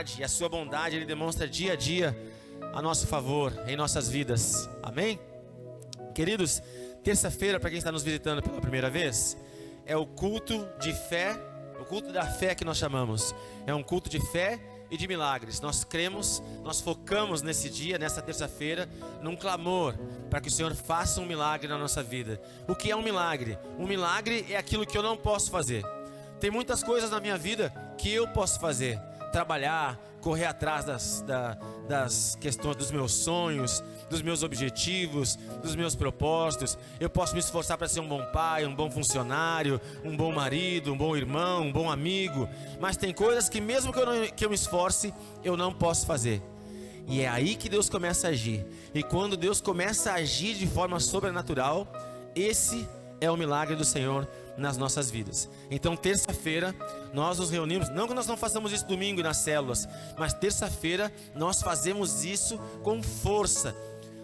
fidelidade e a sua bondade Ele demonstra dia a dia a nosso favor em nossas vidas. Amém? Queridos, terça-feira, para quem está nos visitando pela primeira vez, é o culto de fé, o culto da fé que nós chamamos. É um culto de fé e de milagres. Nós cremos, nós focamos nesse dia, nessa terça-feira, num clamor para que o Senhor faça um milagre na nossa vida. O que é um milagre? Um milagre é aquilo que eu não posso fazer. Tem muitas coisas na minha vida que eu posso fazer. Trabalhar, correr atrás das questões dos meus sonhos, dos meus objetivos, dos meus propósitos. Eu posso me esforçar para ser um bom pai, um bom funcionário, um bom marido, um bom irmão, um bom amigo. Mas tem coisas que mesmo que eu me esforce, eu não posso fazer. E é aí que Deus começa a agir. E quando Deus começa a agir de forma sobrenatural, esse é o milagre do Senhor nas nossas vidas. Então terça-feira nós nos reunimos, não que nós não façamos isso domingo nas células, mas terça-feira nós fazemos isso com força.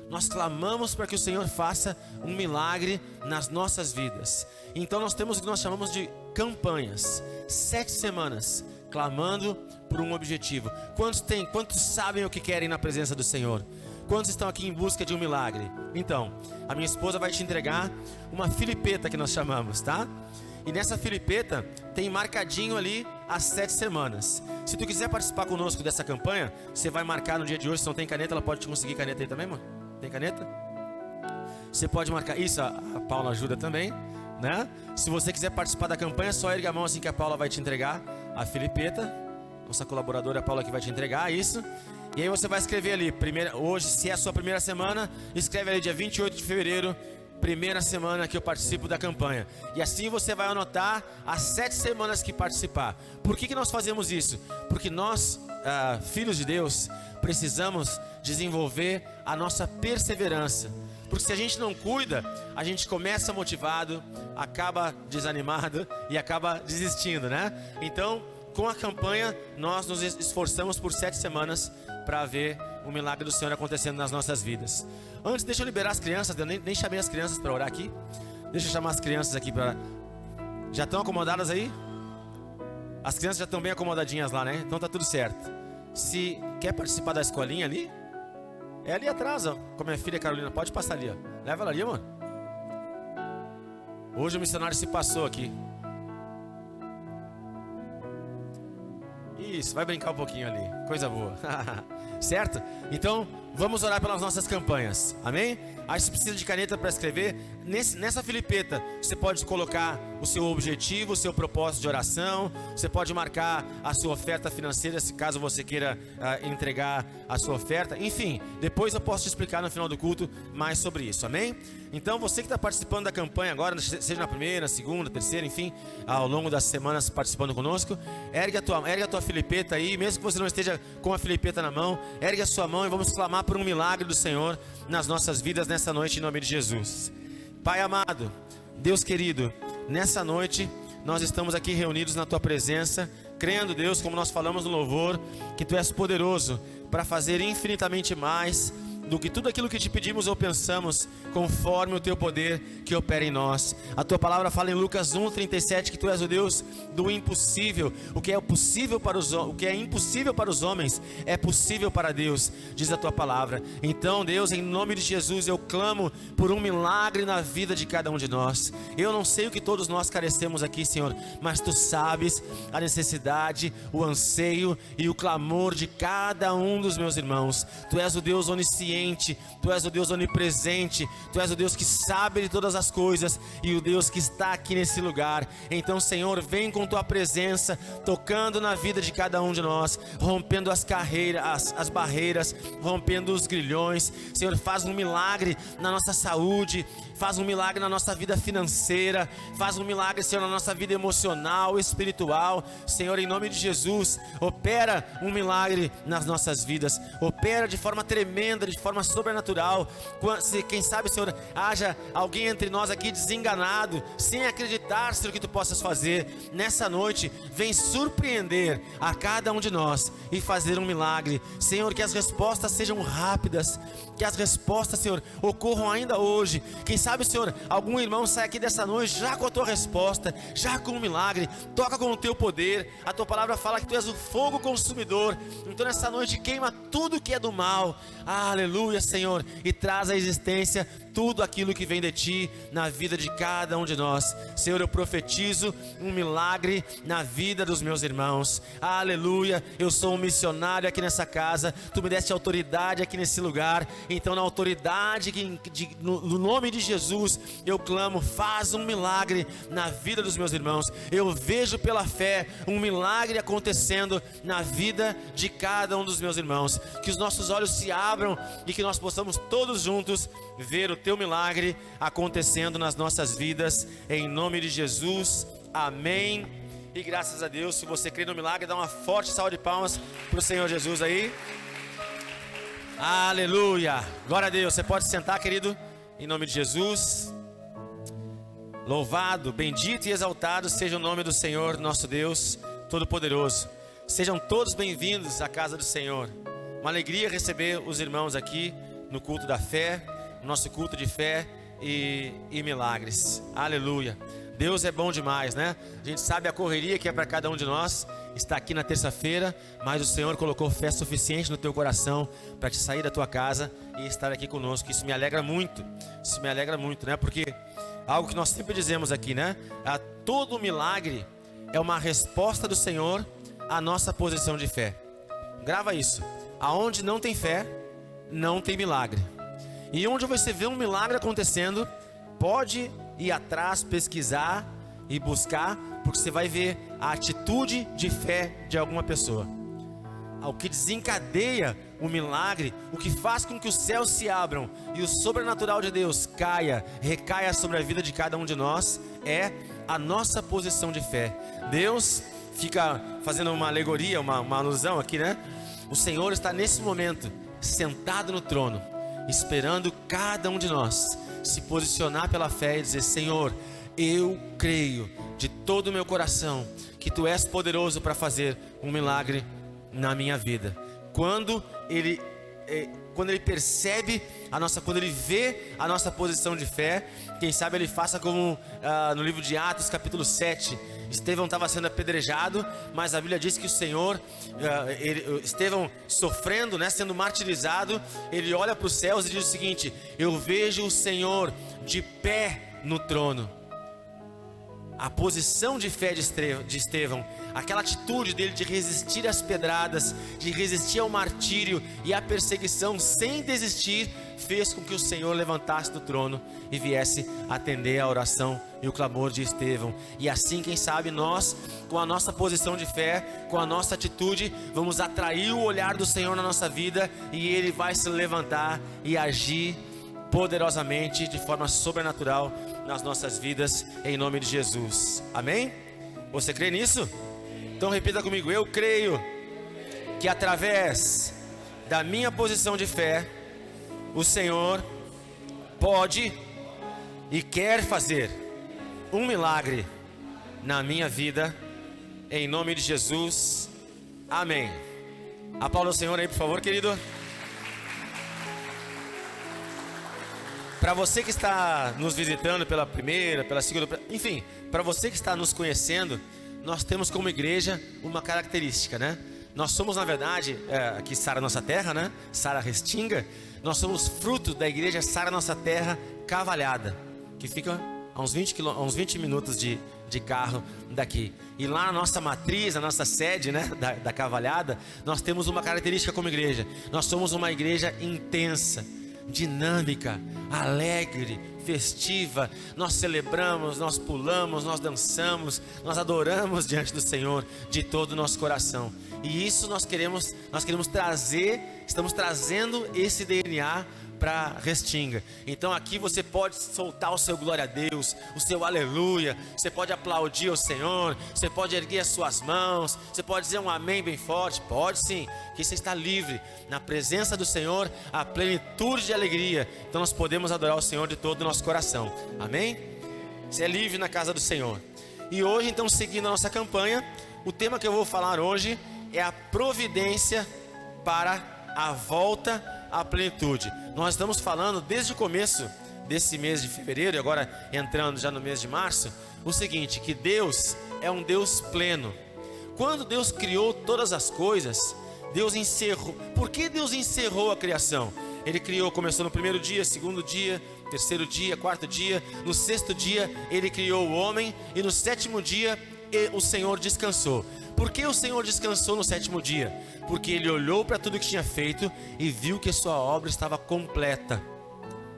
Nós clamamos para que o Senhor faça um milagre nas nossas vidas. Então nós temos o que nós chamamos de campanhas, 7 semanas clamando por um objetivo. Quantos sabem o que querem na presença do Senhor? Quantos estão aqui em busca de um milagre? Então, a minha esposa vai te entregar uma filipeta que nós chamamos, tá? E nessa filipeta tem marcadinho ali as 7 semanas. Se tu quiser participar conosco dessa campanha, você vai marcar no dia de hoje. Se não tem caneta, ela pode te conseguir caneta aí também, mano? Tem caneta? Você pode marcar. Isso, a Paula ajuda também, né? Se você quiser participar da campanha, só ergue a mão assim que a Paula vai te entregar a filipeta. Nossa colaboradora, a Paula, que vai te entregar isso. E aí você vai escrever ali, hoje, se é a sua primeira semana, escreve ali dia 28 de fevereiro, primeira semana que eu participo da campanha. E assim você vai anotar as 7 semanas que participar. Por que nós fazemos isso? Porque nós, filhos de Deus, precisamos desenvolver a nossa perseverança. Porque se a gente não cuida, a gente começa motivado, acaba desanimado e acaba desistindo, né? Então, com a campanha, nós nos esforçamos por 7 semanas para ver o milagre do Senhor acontecendo nas nossas vidas. Antes, deixa eu liberar as crianças. Eu nem chamei as crianças para orar aqui. Deixa eu chamar as crianças aqui para... Já estão acomodadas aí? As crianças já estão bem acomodadinhas lá, né? Então tá tudo certo. Se quer participar da escolinha ali, é ali atrás, ó. Com a minha filha Carolina, pode passar ali, ó. Leva ela ali, mano. Hoje o missionário se passou aqui. Isso, vai brincar um pouquinho ali, coisa boa. Certo? Então, vamos orar pelas nossas campanhas, amém? Aí você precisa de caneta para escrever. Nessa filipeta, você pode colocar o seu objetivo, o seu propósito de oração. Você pode marcar a sua oferta financeira, se caso você queira entregar a sua oferta. Enfim, depois eu posso te explicar no final do culto mais sobre isso, amém? Então, você que está participando da campanha agora, seja na primeira, segunda, terceira, enfim, ao longo das semanas participando conosco, ergue a tua filipeta aí, mesmo que você não esteja com a filipeta na mão, ergue a sua mão e vamos clamar por um milagre do Senhor nas nossas vidas nessa noite, em nome de Jesus. Pai amado, Deus querido, nessa noite nós estamos aqui reunidos na tua presença, crendo, Deus, como nós falamos no louvor, que tu és poderoso para fazer infinitamente mais do que tudo aquilo que te pedimos ou pensamos, conforme o teu poder que opera em nós. A tua palavra fala em Lucas 1:37 que tu és o Deus do impossível. O que é impossível para os homens é possível para Deus, diz a tua palavra. Então, Deus, em nome de Jesus, eu clamo por um milagre na vida de cada um de nós. Eu não sei o que todos nós carecemos aqui, Senhor, mas tu sabes a necessidade, o anseio e o clamor de cada um dos meus irmãos. Tu és o Deus onisciente, tu és o Deus onipresente, tu és o Deus que sabe de todas as coisas e o Deus que está aqui nesse lugar. Então, Senhor, vem com tua presença, tocando na vida de cada um de nós, rompendo as barreiras, rompendo os grilhões. Senhor, faz um milagre na nossa saúde, faz um milagre na nossa vida financeira, faz um milagre, Senhor, na nossa vida emocional, espiritual. Senhor, em nome de Jesus, opera um milagre nas nossas vidas, opera de forma tremenda, de forma sobrenatural. Quem sabe, Senhor, haja alguém entre nós aqui desenganado, sem acreditar, Senhor, que tu possas fazer. Nessa noite, vem surpreender a cada um de nós e fazer um milagre. Senhor, que as respostas sejam rápidas, que as respostas, Senhor, ocorram ainda hoje. Quem sabe sabe, Senhor, algum irmão sai aqui dessa noite já com a tua resposta, já com um milagre. Toca com o teu poder. A tua palavra fala que tu és o fogo consumidor. Então nessa noite queima tudo que é do mal. Aleluia, Senhor, e traz à existência tudo aquilo que vem de ti na vida de cada um de nós. Senhor, eu profetizo um milagre na vida dos meus irmãos. Aleluia, eu sou um missionário aqui nessa casa. Tu me deste autoridade aqui nesse lugar. Então na autoridade, no nome de Jesus, eu clamo, faz um milagre na vida dos meus irmãos. Eu vejo pela fé um milagre acontecendo na vida de cada um dos meus irmãos. Que os nossos olhos se abram e que nós possamos todos juntos ver o teu milagre acontecendo nas nossas vidas, em nome de Jesus, amém. E graças a Deus. Se você crê no milagre, dá uma forte salva de palmas para o Senhor Jesus aí. Aleluia, glória a Deus. Você pode sentar, querido, em nome de Jesus. Louvado, bendito e exaltado seja o nome do Senhor, nosso Deus Todo-Poderoso. Sejam todos bem-vindos à casa do Senhor. Uma alegria receber os irmãos aqui no culto da fé, nosso culto de fé e milagres. Aleluia. Deus é bom demais, né? A gente sabe a correria que é para cada um de nós estar aqui na terça-feira, mas o Senhor colocou fé suficiente no teu coração para te sair da tua casa e estar aqui conosco. Isso me alegra muito. Isso me alegra muito, né? Porque algo que nós sempre dizemos aqui, né? Todo milagre é uma resposta do Senhor à nossa posição de fé. Grava isso. Aonde não tem fé, não tem milagre. E onde você vê um milagre acontecendo, pode ir atrás, pesquisar e buscar, porque você vai ver a atitude de fé de alguma pessoa. O que desencadeia o milagre, o que faz com que os céus se abram e o sobrenatural de Deus recaia sobre a vida de cada um de nós, é a nossa posição de fé. Deus fica fazendo uma alegoria, uma alusão aqui, né? O Senhor está nesse momento sentado no trono, esperando cada um de nós se posicionar pela fé e dizer: Senhor, eu creio de todo o meu coração que Tu és poderoso para fazer um milagre na minha vida. Quando ele percebe quando ele vê a nossa posição de fé, quem sabe ele faça como no livro de Atos capítulo 7, Estevão estava sendo apedrejado, mas a Bíblia diz que o Senhor, Estevão sofrendo, né, sendo martirizado, ele olha para os céus e diz o seguinte: eu vejo o Senhor de pé no trono. A posição de fé de Estevão, aquela atitude dele de resistir às pedradas, de resistir ao martírio e à perseguição sem desistir, fez com que o Senhor levantasse do trono e viesse atender a oração e o clamor de Estevão. E assim, quem sabe, nós, com a nossa posição de fé, com a nossa atitude, vamos atrair o olhar do Senhor na nossa vida e Ele vai se levantar e agir poderosamente, de forma sobrenatural nas nossas vidas, em nome de Jesus, amém? Você crê nisso? Então repita comigo: eu creio que através da minha posição de fé, o Senhor pode e quer fazer um milagre na minha vida, em nome de Jesus, amém. Aplauda o Senhor aí, por favor, querido. Para você que está nos visitando pela primeira, pela segunda, enfim, para você que está nos conhecendo, nós temos como igreja uma característica, né? Nós somos, na verdade, aqui Sara Nossa Terra, né? Sara Restinga. Nós somos fruto da igreja Sara Nossa Terra Cavalhada, que fica a uns 20 minutos de carro daqui. E lá na nossa matriz, a nossa sede, né, da Cavalhada, nós temos uma característica como igreja. Nós somos uma igreja intensa, dinâmica, alegre, festiva. Nós celebramos, nós pulamos, nós dançamos, nós adoramos diante do Senhor de todo o nosso coração. E isso nós queremos trazer, estamos trazendo esse DNA para Restinga. Então aqui você pode soltar o seu glória a Deus, o seu aleluia, você pode aplaudir o Senhor, você pode erguer as suas mãos, você pode dizer um amém bem forte, pode sim, que você está livre, na presença do Senhor, a plenitude de alegria. Então nós podemos adorar o Senhor de todo o nosso coração, amém? Você é livre na casa do Senhor. E hoje, então, seguindo a nossa campanha, o tema que eu vou falar hoje é a providência para a volta à plenitude. Nós estamos falando desde o começo desse mês de fevereiro, e agora entrando já no mês de março, o seguinte, que Deus é um Deus pleno. Quando Deus criou todas as coisas, Deus encerrou. Por que Deus encerrou a criação? Ele criou, começou no primeiro dia, segundo dia, terceiro dia, quarto dia. No sexto dia, Ele criou o homem. E no sétimo dia, o Senhor descansou. Por que o Senhor descansou no sétimo dia? Porque Ele olhou para tudo que tinha feito e viu que a sua obra estava completa.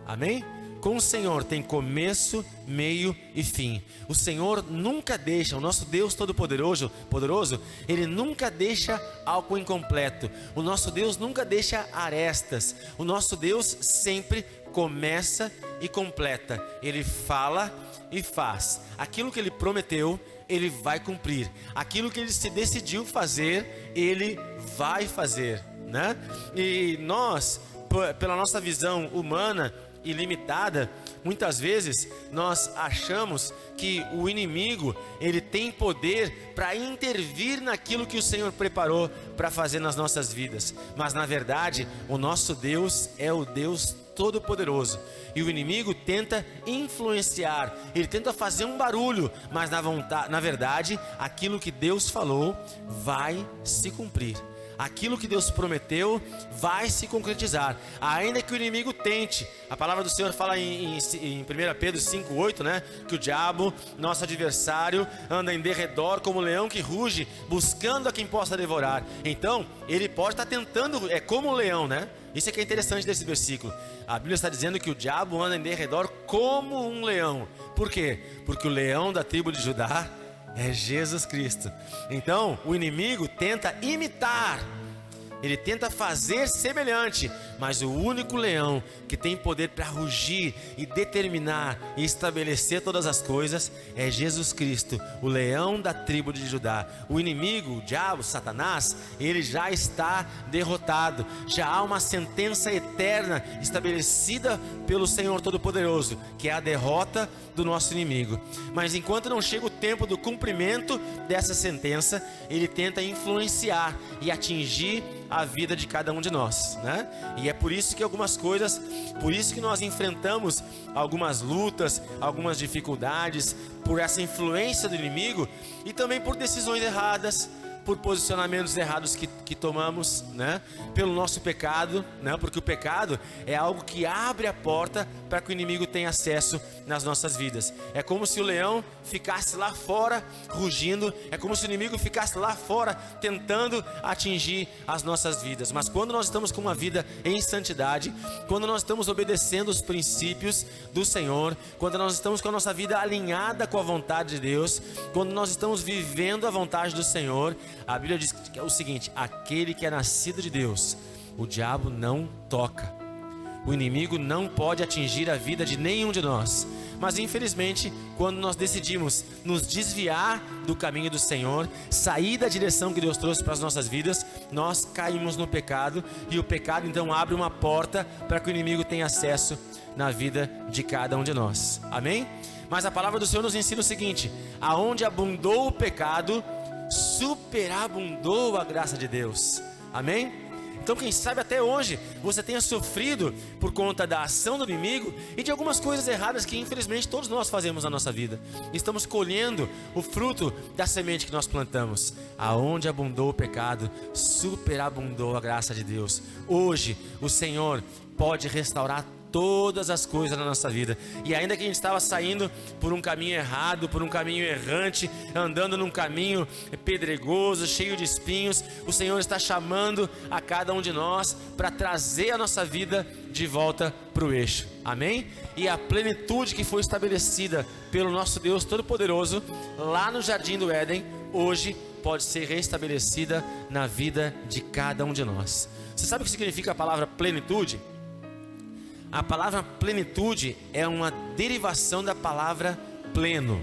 Amém? Com o Senhor tem começo, meio e fim. O Senhor nunca deixa, o nosso Deus Todo-Poderoso, Ele nunca deixa algo incompleto. O nosso Deus nunca deixa arestas. O nosso Deus sempre começa e completa. Ele fala e faz. Aquilo que Ele prometeu, Ele vai cumprir. Aquilo que Ele se decidiu fazer, Ele vai fazer, né? E nós, pela nossa visão humana e limitada, muitas vezes nós achamos que o inimigo, ele tem poder para intervir naquilo que o Senhor preparou para fazer nas nossas vidas. Mas na verdade, o nosso Deus é o Deus Todo-Poderoso. E o inimigo tenta influenciar, ele tenta fazer um barulho, mas na verdade, aquilo que Deus falou vai se cumprir. Aquilo que Deus prometeu vai se concretizar, ainda que o inimigo tente. A palavra do Senhor fala em 1 Pedro 5,8, né? Que o diabo, nosso adversário, anda em derredor como um leão que ruge, buscando a quem possa devorar. Então, ele pode estar tentando, é como um leão, né? Isso é que é interessante desse versículo. A Bíblia está dizendo que o diabo anda em derredor como um leão. Por quê? Porque o leão da tribo de Judá é Jesus Cristo. Então, o inimigo tenta imitar, ele tenta fazer semelhante, mas o único leão que tem poder para rugir e determinar e estabelecer todas as coisas é Jesus Cristo, o leão da tribo de Judá. O inimigo, o diabo, Satanás, ele já está derrotado. Já há uma sentença eterna estabelecida pelo Senhor Todo-Poderoso, que é a derrota do nosso inimigo. Mas enquanto não chega o tempo do cumprimento dessa sentença, ele tenta influenciar e atingir a vida de cada um de nós, né? E é por isso que algumas coisas, por isso que nós enfrentamos algumas lutas, algumas dificuldades, por essa influência do inimigo e também por decisões erradas, por posicionamentos errados que tomamos, né? Pelo nosso pecado, né? Porque o pecado é algo que abre a porta para que o inimigo tenha acesso nas nossas vidas. É como se o leão ficasse lá fora rugindo, é como se o inimigo ficasse lá fora tentando atingir as nossas vidas. Mas quando nós estamos com uma vida em santidade, quando nós estamos obedecendo os princípios do Senhor, quando nós estamos com a nossa vida alinhada com a vontade de Deus, quando nós estamos vivendo a vontade do Senhor, a Bíblia diz que é o seguinte: aquele que é nascido de Deus, o diabo não toca. O inimigo não pode atingir a vida de nenhum de nós. Mas infelizmente, quando nós decidimos nos desviar do caminho do Senhor, sair da direção que Deus trouxe para as nossas vidas, nós caímos no pecado. E o pecado então abre uma porta para que o inimigo tenha acesso na vida de cada um de nós. Amém? Mas a palavra do Senhor nos ensina o seguinte: aonde abundou o pecado, superabundou a graça de Deus. Amém? Então quem sabe até hoje você tenha sofrido por conta da ação do inimigo e de algumas coisas erradas que infelizmente todos nós fazemos na nossa vida. Estamos colhendo o fruto da semente que nós plantamos. Aonde abundou o pecado, superabundou a graça de Deus. Hoje o Senhor pode restaurar todas as coisas na nossa vida. E ainda que a gente estava saindo por um caminho errado, por um caminho errante, andando num caminho pedregoso, cheio de espinhos, o Senhor está chamando a cada um de nós para trazer a nossa vida de volta para o eixo. Amém? E a plenitude que foi estabelecida pelo nosso Deus Todo-Poderoso lá no Jardim do Éden, hoje pode ser restabelecida na vida de cada um de nós. Você sabe o que significa a palavra plenitude? A palavra plenitude é uma derivação da palavra pleno.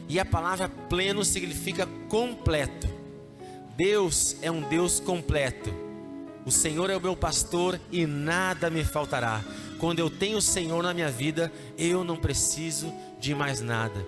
E a palavra pleno significa completo. Deus é um Deus completo. O Senhor é o meu pastor e nada me faltará. Quando eu tenho o Senhor na minha vida, eu não preciso de mais nada.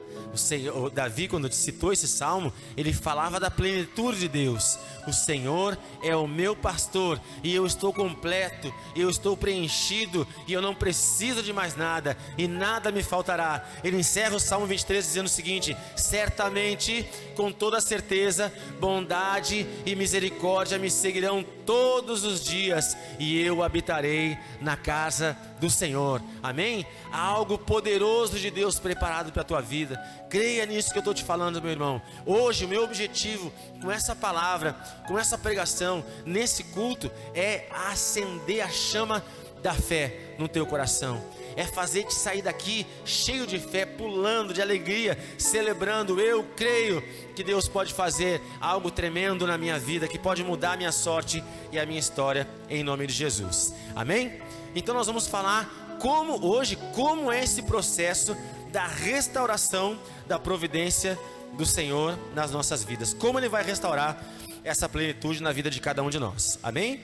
Davi, quando citou esse salmo, ele falava da plenitude de Deus. O Senhor é o meu pastor e eu estou completo, eu estou preenchido e eu não preciso de mais nada e nada me faltará. Ele encerra o Salmo 23 dizendo o seguinte: certamente, com toda certeza, bondade e misericórdia me seguirão todos os dias e eu habitarei na casa do Senhor. Amém? Há algo poderoso de Deus preparado para a tua vida. Creia nisso que eu estou te falando, meu irmão. Hoje o meu objetivo com essa palavra, com essa pregação, nesse culto, é acender a chama da fé no teu coração. É fazer-te sair daqui cheio de fé, pulando de alegria, celebrando. Eu creio que Deus pode fazer algo tremendo na minha vida, que pode mudar a minha sorte e a minha história, em nome de Jesus. Amém? Então nós vamos falar como é esse processo da restauração da providência do Senhor nas nossas vidas. Como Ele vai restaurar essa plenitude na vida de cada um de nós. Amém?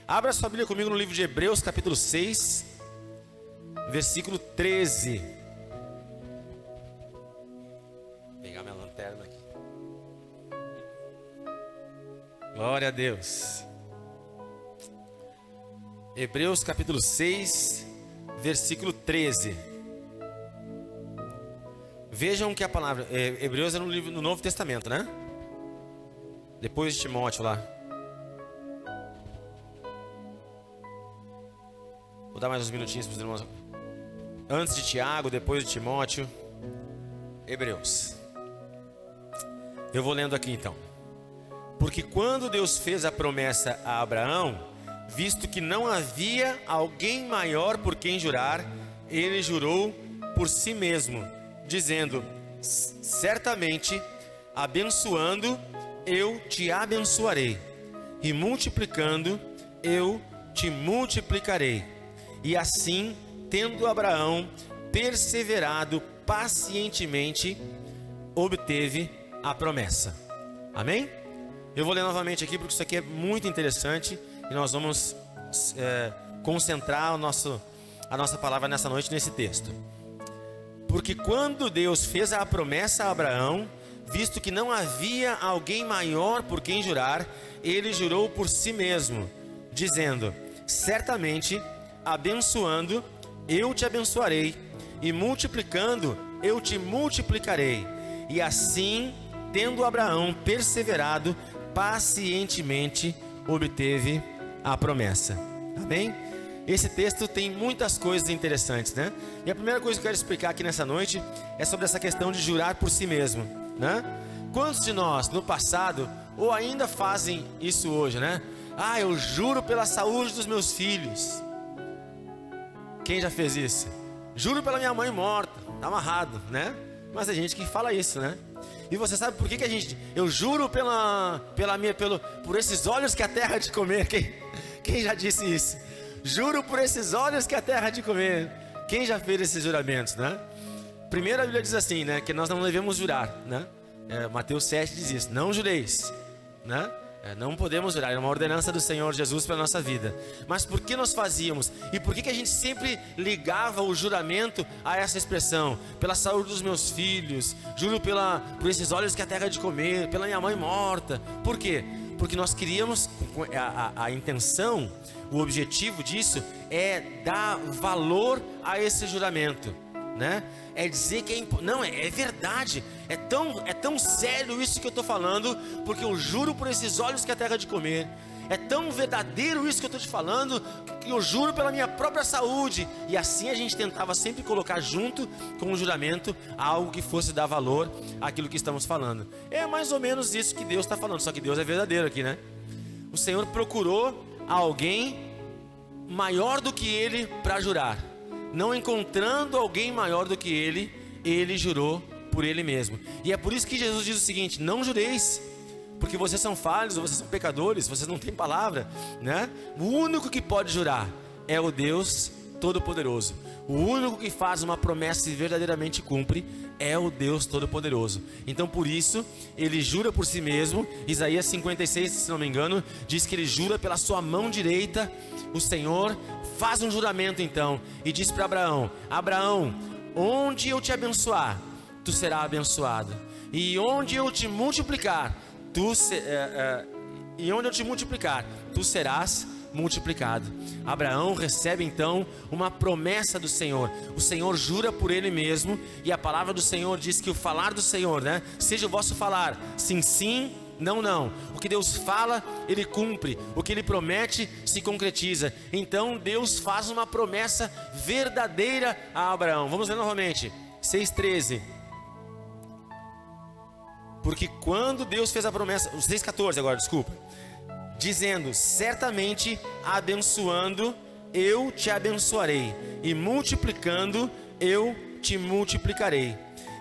Abra sua Bíblia comigo no livro de Hebreus, capítulo 6, versículo 13. Vou pegar minha lanterna aqui. Glória a Deus. Hebreus capítulo 6, versículo 13. Vejam que a palavra Hebreus é no Novo Testamento, né? Depois de Timóteo lá. Vou dar mais uns minutinhos para os irmãos. Antes de Tiago, depois de Timóteo. Hebreus. Eu vou lendo aqui então. Porque quando Deus fez a promessa a Abraão, visto que não havia alguém maior por quem jurar, ele jurou por si mesmo, dizendo: certamente, abençoando, eu te abençoarei, e multiplicando, eu te multiplicarei. E assim, tendo Abraão perseverado pacientemente, obteve a promessa. Amém? Eu vou ler novamente aqui, porque isso aqui é muito interessante, e nós vamos concentrar a nossa palavra nessa noite nesse texto. Porque quando Deus fez a promessa a Abraão, visto que não havia alguém maior por quem jurar, ele jurou por si mesmo, dizendo: certamente, abençoando, eu te abençoarei, e multiplicando, eu te multiplicarei. E assim, tendo Abraão perseverado pacientemente, obteve a promessa. Amém? Esse texto tem muitas coisas interessantes, né? E a primeira coisa que eu quero explicar aqui nessa noite é sobre essa questão de jurar por si mesmo, né? Quantos de nós no passado ou ainda fazem isso hoje, né? Eu juro pela saúde dos meus filhos. Quem já fez isso? Juro pela minha mãe morta. Tá amarrado, né? Mas tem gente que fala isso, né? E você sabe por que eu juro por esses olhos que a terra há de comer? Quem já disse isso? Juro por esses olhos que a terra há de comer. Quem já fez esses juramentos, né? Primeiro a Bíblia diz assim, né? Que nós não devemos jurar, né? Mateus 7 diz isso: não jureis, né? Não podemos jurar, é uma ordenança do Senhor Jesus para a nossa vida. Mas por que nós fazíamos? E por que a gente sempre ligava o juramento a essa expressão? Pela saúde dos meus filhos, juro por esses olhos que a terra há de comer, pela minha mãe morta. Por quê? Porque nós queríamos, a intenção, o objetivo disso é dar valor a esse juramento, né? É dizer que é verdade, é tão sério isso que eu estou falando, porque eu juro por esses olhos que a terra há de comer. É tão verdadeiro isso que eu estou te falando, que eu juro pela minha própria saúde. E assim a gente tentava sempre colocar junto com o juramento algo que fosse dar valor àquilo que estamos falando. É mais ou menos isso que Deus está falando, só que Deus é verdadeiro aqui, né? O Senhor procurou alguém maior do que Ele para jurar. Não encontrando alguém maior do que Ele jurou por Ele mesmo. E é por isso que Jesus diz o seguinte: não jureis, porque vocês são falhos, vocês são pecadores, vocês não têm palavra, né? O único que pode jurar é o Deus Todo-Poderoso. O único que faz uma promessa e verdadeiramente cumpre é o Deus Todo-Poderoso. Então por isso Ele jura por si mesmo. Isaías 56, se não me engano, diz que Ele jura pela sua mão direita. O Senhor faz um juramento então e diz para Abraão: Abraão, onde eu te abençoar, tu serás abençoado. E onde eu te multiplicar, tu serás multiplicado. Abraão recebe então uma promessa do Senhor. O Senhor jura por ele mesmo, e a palavra do Senhor diz que o falar do Senhor, né, seja o vosso falar, sim, sim, não, não. O que Deus fala, Ele cumpre. O que Ele promete, se concretiza. Então Deus faz uma promessa verdadeira a Abraão. Vamos ler novamente, 6,13. Porque quando Deus fez a promessa, 6,14 agora, desculpa, dizendo: certamente abençoando eu te abençoarei, e multiplicando eu te multiplicarei.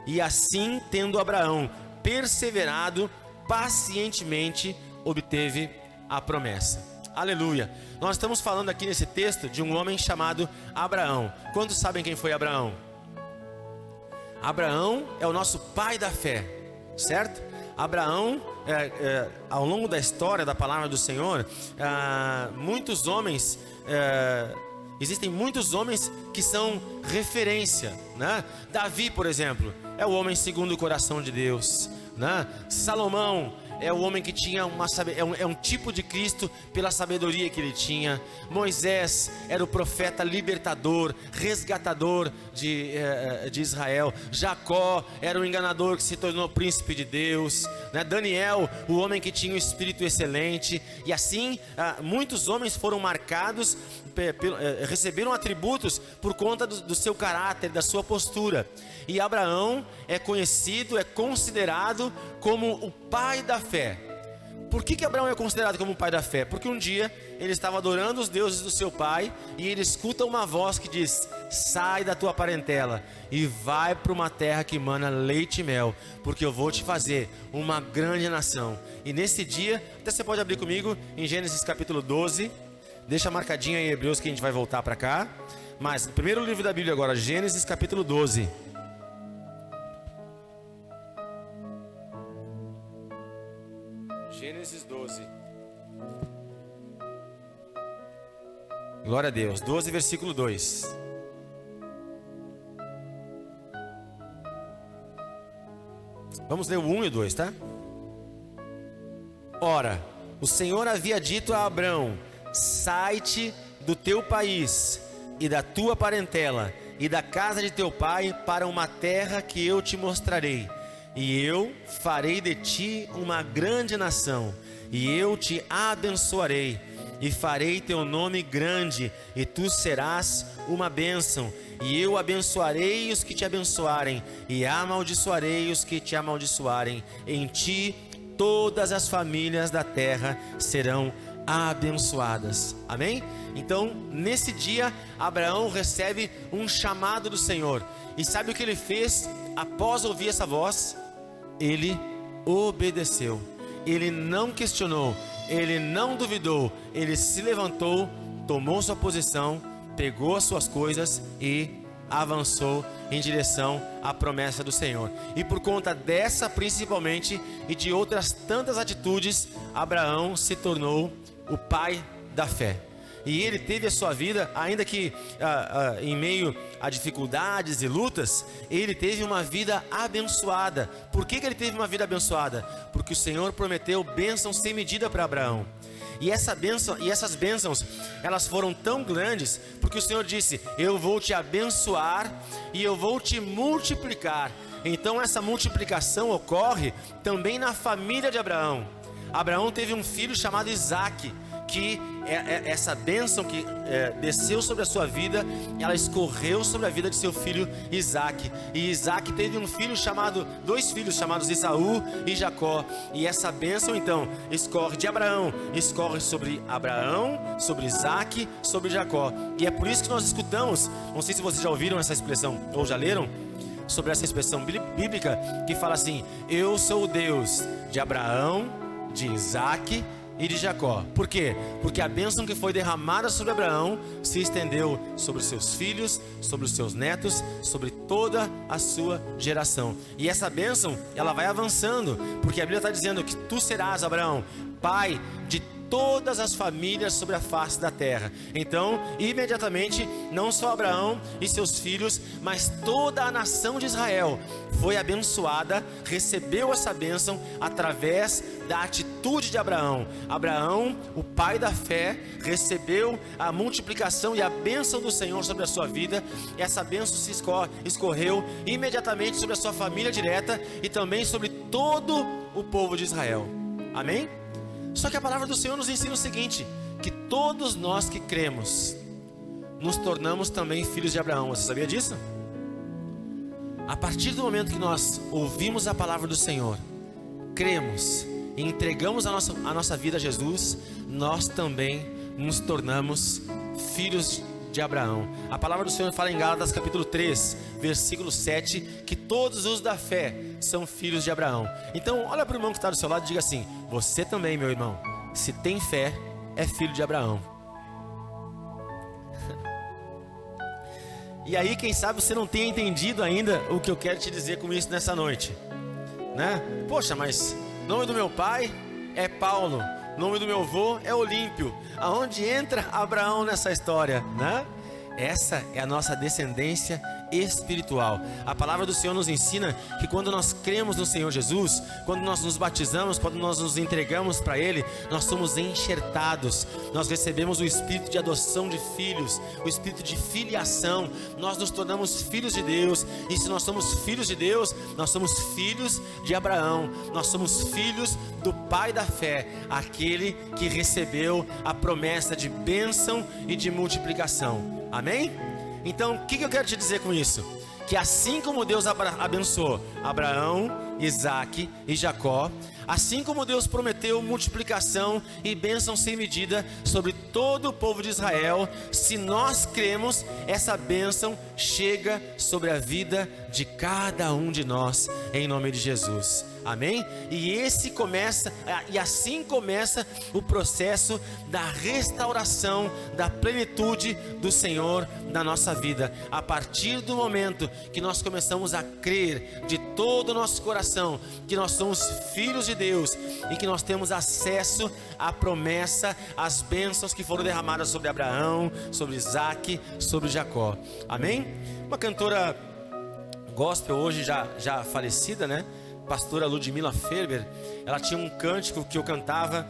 E assim, tendo Abraão perseverado, pacientemente obteve a promessa. Aleluia. Nós estamos falando aqui nesse texto de um homem chamado Abraão. Quantos sabem quem foi Abraão? Abraão é o nosso pai da fé, certo? Abraão, ao longo da história da palavra do Senhor, muitos homens, existem muitos homens que são referência, né? Davi, por exemplo, é o homem segundo o coração de Deus, né? Salomão é o homem que tinha um tipo de Cristo pela sabedoria que ele tinha. Moisés era o profeta libertador, resgatador de Israel. Jacó era o enganador que se tornou príncipe de Deus, né? Daniel, o homem que tinha um espírito excelente. E assim, muitos homens foram marcados, receberam atributos por conta do seu caráter, da sua postura. E Abraão é conhecido, é considerado como o pai da fé. Por que Abraão é considerado como o pai da fé? Porque um dia ele estava adorando os deuses do seu pai, e ele escuta uma voz que diz: sai da tua parentela e vai para uma terra que emana leite e mel, porque eu vou te fazer uma grande nação. E nesse dia, até você pode abrir comigo em Gênesis capítulo 12, deixa marcadinho aí Hebreus que a gente vai voltar para cá. Mas o primeiro livro da Bíblia agora, Gênesis capítulo 12. Gênesis 12. Glória a Deus. 12, versículo 2. Vamos ler o 1 e o 2, tá? Ora, o Senhor havia dito a Abrão: sai-te do teu país e da tua parentela e da casa de teu pai para uma terra que eu te mostrarei. E eu farei de ti uma grande nação, e eu te abençoarei, e farei teu nome grande, e tu serás uma bênção. E eu abençoarei os que te abençoarem, e amaldiçoarei os que te amaldiçoarem. Em ti todas as famílias da terra serão abençoadas. Amém? Então, nesse dia, Abraão recebe um chamado do Senhor. E sabe o que ele fez após ouvir essa voz? Ele obedeceu. Ele não questionou, ele não duvidou. Ele se levantou, tomou sua posição, pegou as suas coisas e avançou em direção à promessa do Senhor. E por conta dessa principalmente, e de outras tantas atitudes, Abraão se tornou o pai da fé. E ele teve a sua vida, ainda que em meio a dificuldades e lutas, ele teve uma vida abençoada. Por que ele teve uma vida abençoada? Porque o Senhor prometeu bênção sem medida para Abraão. E essas bênçãos, elas foram tão grandes, porque o Senhor disse: eu vou te abençoar e eu vou te multiplicar. Então essa multiplicação ocorre também na família de Abraão. Abraão teve um filho chamado Isaque, que essa bênção que desceu sobre a sua vida, ela escorreu sobre a vida de seu filho Isaque. E Isaque teve dois filhos chamados Esaú e Jacó. E essa bênção então escorre de Abraão, escorre sobre Isaque, sobre Jacó. E é por isso que nós escutamos, não sei se vocês já ouviram essa expressão ou já leram sobre essa expressão bíblica que fala assim: eu sou o Deus de Abraão, de Isaque e de Jacó. Por quê? Porque a bênção que foi derramada sobre Abraão se estendeu sobre os seus filhos, sobre os seus netos, sobre toda a sua geração. E essa bênção, ela vai avançando, porque a Bíblia está dizendo que tu serás, Abraão, pai de todas as famílias sobre a face da terra. Então, imediatamente, não só Abraão e seus filhos, mas toda a nação de Israel foi abençoada, recebeu essa bênção através da atitude de Abraão. Abraão, o pai da fé, recebeu a multiplicação e a bênção do Senhor sobre a sua vida. Essa bênção se escorreu imediatamente sobre a sua família direta e também sobre todo o povo de Israel. Amém? Só que a palavra do Senhor nos ensina o seguinte: que todos nós que cremos nos tornamos também filhos de Abraão. Você sabia disso? A partir do momento que nós ouvimos a palavra do Senhor, cremos e entregamos a nossa vida a Jesus, nós também nos tornamos filhos de Abraão. A palavra do Senhor fala em Gálatas capítulo 3, versículo 7, que todos os da fé são filhos de Abraão. Então olha para o irmão que está do seu lado e diga assim: você também, meu irmão, se tem fé, é filho de Abraão. E aí, quem sabe você não tenha entendido ainda o que eu quero te dizer com isso nessa noite, né? Poxa, mas nome do meu pai é Paulo, nome do meu avô é Olímpio. Aonde entra Abraão nessa história, né? Essa é a nossa descendência espiritual. A palavra do Senhor nos ensina que quando nós cremos no Senhor Jesus, quando nós nos batizamos, quando nós nos entregamos para Ele, nós somos enxertados, nós recebemos o espírito de adoção de filhos, o espírito de filiação, nós nos tornamos filhos de Deus. E se nós somos filhos de Deus, nós somos filhos de Abraão, nós somos filhos do pai da fé, aquele que recebeu a promessa de bênção e de multiplicação. Amém? Então, o que eu quero te dizer com isso? Que assim como Deus abençoou Abraão, Isaac e Jacó, assim como Deus prometeu multiplicação e bênção sem medida sobre todo o povo de Israel, se nós cremos, essa bênção chega sobre a vida de cada um de nós, em nome de Jesus. Amém? E assim começa o processo da restauração, da plenitude do Senhor na nossa vida. A partir do momento que nós começamos a crer de todo o nosso coração que nós somos filhos de Deus e que nós temos acesso à promessa, às bênçãos que foram derramadas sobre Abraão, sobre Isaac, sobre Jacó. Amém? Uma cantora gospel hoje já falecida, né? Pastora Ludmila Ferber, ela tinha um cântico que eu cantava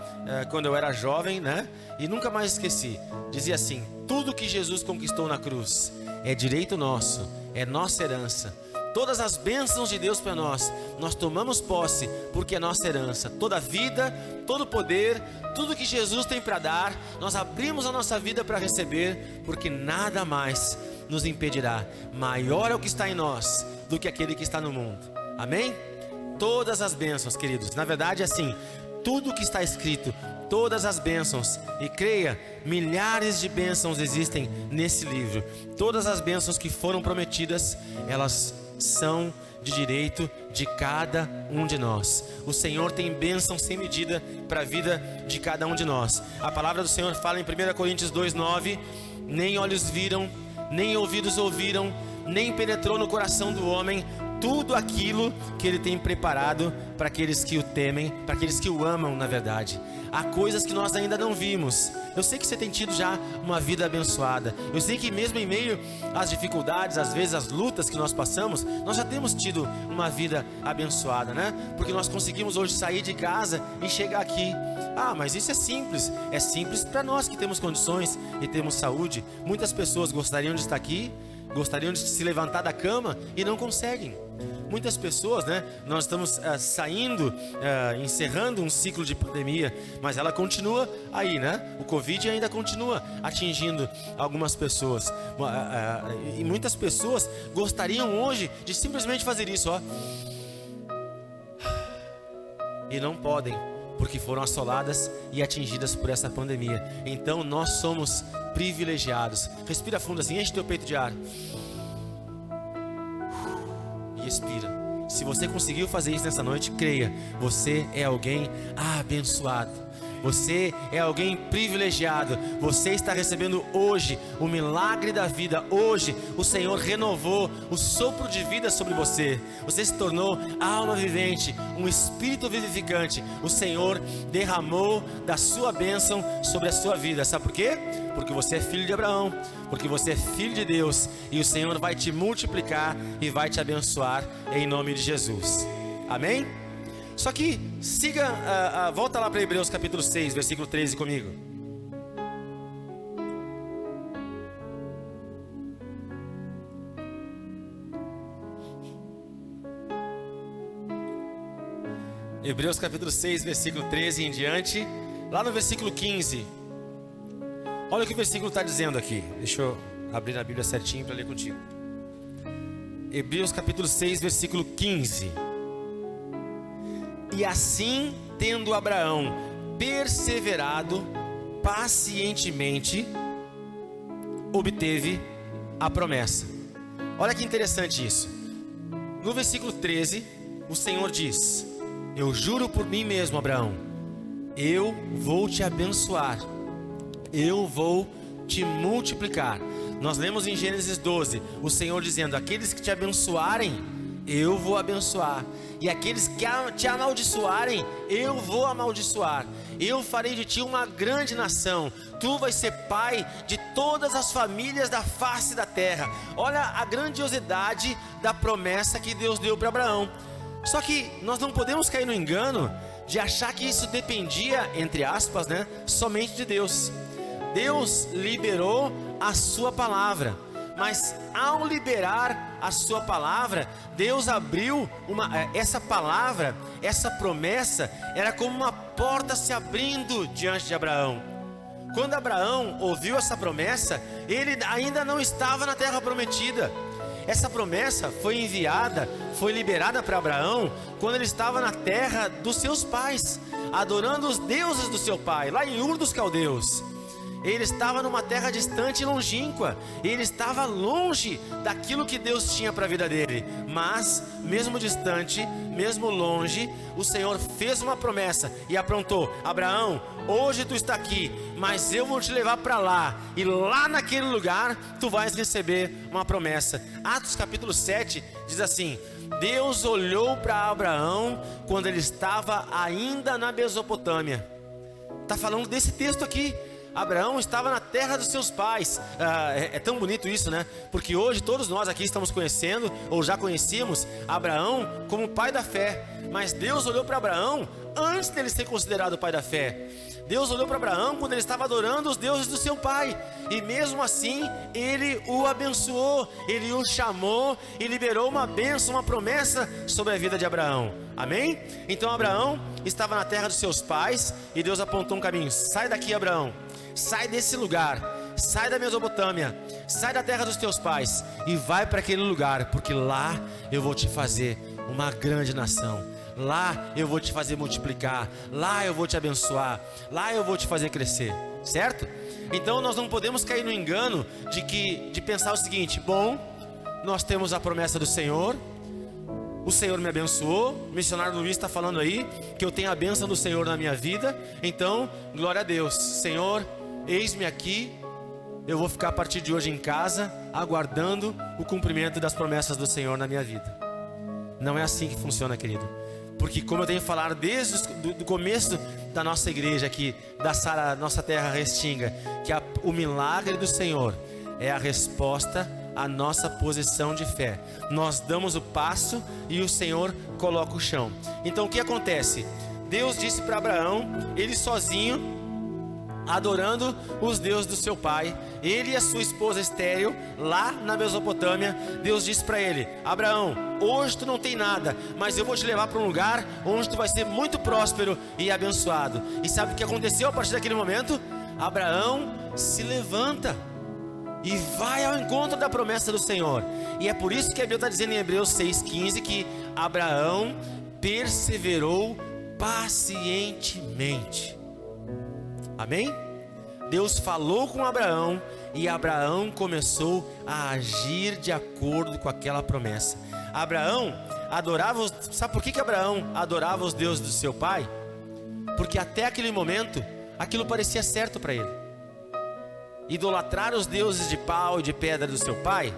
quando eu era jovem, né? E nunca mais esqueci. Dizia assim: tudo que Jesus conquistou na cruz é direito nosso, é nossa herança. Todas as bênçãos de Deus para nós tomamos posse porque é nossa herança. Toda vida, todo poder, tudo que Jesus tem para dar, nós abrimos a nossa vida para receber, porque nada mais nos impedirá. Maior é o que está em nós do que aquele que está no mundo. Amém? Todas as bênçãos, queridos, na verdade assim, tudo que está escrito, todas as bênçãos, e creia, milhares de bênçãos existem nesse livro. Todas as bênçãos que foram prometidas, elas são de direito de cada um de nós. O Senhor tem bênção sem medida para a vida de cada um de nós. A palavra do Senhor fala em 1 Coríntios 2:9: nem olhos viram, nem ouvidos ouviram, nem penetrou no coração do homem tudo aquilo que Ele tem preparado para aqueles que o temem, para aqueles que o amam, na verdade. Há coisas que nós ainda não vimos. Eu sei que você tem tido já uma vida abençoada. Eu sei que mesmo em meio às dificuldades, às vezes as lutas que nós passamos, nós já temos tido uma vida abençoada, né? Porque nós conseguimos hoje sair de casa e chegar aqui. Ah, mas isso é simples. É simples para nós que temos condições e temos saúde. Muitas pessoas gostariam de estar aqui, gostariam de se levantar da cama e não conseguem. Muitas pessoas, né? Nós estamos encerrando um ciclo de pandemia, mas ela continua aí, né? O Covid ainda continua atingindo algumas pessoas. E muitas pessoas gostariam hoje de simplesmente fazer isso, ó. E não podem, porque foram assoladas e atingidas por essa pandemia. Então nós somos privilegiados. Respira fundo assim, enche teu peito de ar e expira. Se você conseguiu fazer isso nessa noite, creia, você é alguém abençoado. Você é alguém privilegiado. Você está recebendo hoje o milagre da vida. Hoje o Senhor renovou o sopro de vida sobre você. Você se tornou alma vivente, um espírito vivificante. O Senhor derramou da sua bênção sobre a sua vida. Sabe por quê? Porque você é filho de Abraão, porque você é filho de Deus, e o Senhor vai te multiplicar e vai te abençoar em nome de Jesus. Amém? Só que volta lá para Hebreus capítulo 6, versículo 13 comigo. Hebreus capítulo 6, versículo 13 em diante. Lá no versículo 15. Olha o que o versículo está dizendo aqui. Deixa eu abrir a Bíblia certinho para ler contigo. Hebreus capítulo 6, versículo 15. E assim, tendo Abraão perseverado pacientemente, obteve a promessa. Olha que interessante isso. No versículo 13, o Senhor diz: eu juro por mim mesmo, Abraão, eu vou te abençoar, eu vou te multiplicar. Nós lemos em Gênesis 12, o Senhor dizendo: aqueles que te abençoarem, eu vou abençoar, e aqueles que te amaldiçoarem, eu vou amaldiçoar. Eu farei de ti uma grande nação, tu vais ser pai de todas as famílias da face da terra. Olha a grandiosidade da promessa que Deus deu para Abraão. Só que nós não podemos cair no engano de achar que isso dependia, entre aspas, somente de Deus. Deus liberou a sua palavra, mas ao liberar a sua palavra, Deus abriu essa palavra, essa promessa, era como uma porta se abrindo diante de Abraão. Quando Abraão ouviu essa promessa, ele ainda não estava na terra prometida. Essa promessa foi enviada, foi liberada para Abraão quando ele estava na terra dos seus pais, adorando os deuses do seu pai, lá em Ur dos Caldeus. Ele estava numa terra distante e longínqua, ele estava longe daquilo que Deus tinha para a vida dele. Mas, mesmo distante, mesmo longe, o Senhor fez uma promessa e aprontou: Abraão, hoje tu está aqui, mas eu vou te levar para lá, e lá naquele lugar tu vais receber uma promessa. Atos capítulo 7 diz assim: Deus olhou para Abraão quando ele estava ainda na Mesopotâmia. Está falando desse texto aqui. Abraão estava na terra dos seus pais. É tão bonito isso, Porque hoje todos nós aqui estamos conhecendo, ou já conhecíamos, Abraão como pai da fé. Mas Deus olhou para Abraão antes dele ser considerado pai da fé. Deus olhou para Abraão quando ele estava adorando os deuses do seu pai, e mesmo assim ele o abençoou, ele o chamou e liberou uma bênção, uma promessa sobre a vida de Abraão. Amém? Então Abraão estava na terra dos seus pais e Deus apontou um caminho: sai daqui, Abraão, sai desse lugar, sai da Mesopotâmia, sai da terra dos teus pais e vai para aquele lugar, porque lá eu vou te fazer uma grande nação. Lá eu vou te fazer multiplicar, lá eu vou te abençoar, lá eu vou te fazer crescer, certo? Então nós não podemos cair no engano de pensar o seguinte: bom, nós temos a promessa do Senhor, o Senhor me abençoou, o missionário Luiz está falando aí que eu tenho a bênção do Senhor na minha vida, então glória a Deus. Senhor, eis-me aqui, eu vou ficar a partir de hoje em casa, aguardando o cumprimento das promessas do Senhor na minha vida. Não é assim que funciona, querido. Porque, como eu tenho falado desde o começo da nossa igreja aqui, da Sara, nossa terra Restinga, que o milagre do Senhor é a resposta à nossa posição de fé. Nós damos o passo e o Senhor coloca o chão. Então o que acontece? Deus disse para Abraão, ele sozinho, adorando os deuses do seu pai, ele e a sua esposa estéril, lá na Mesopotâmia. Deus disse para ele: Abraão, hoje tu não tem nada, mas eu vou te levar para um lugar onde tu vai ser muito próspero e abençoado. E sabe o que aconteceu a partir daquele momento? Abraão se levanta e vai ao encontro da promessa do Senhor. E é por isso que a Bíblia está dizendo em Hebreus 6,15 que Abraão perseverou pacientemente. Amém? Deus falou com Abraão e Abraão começou a agir de acordo com aquela promessa. Abraão adorava sabe por que Abraão adorava os deuses do seu pai? porque até aquele momento, aquilo parecia certo para ele. Idolatrar os deuses de pau e de pedra do seu pai,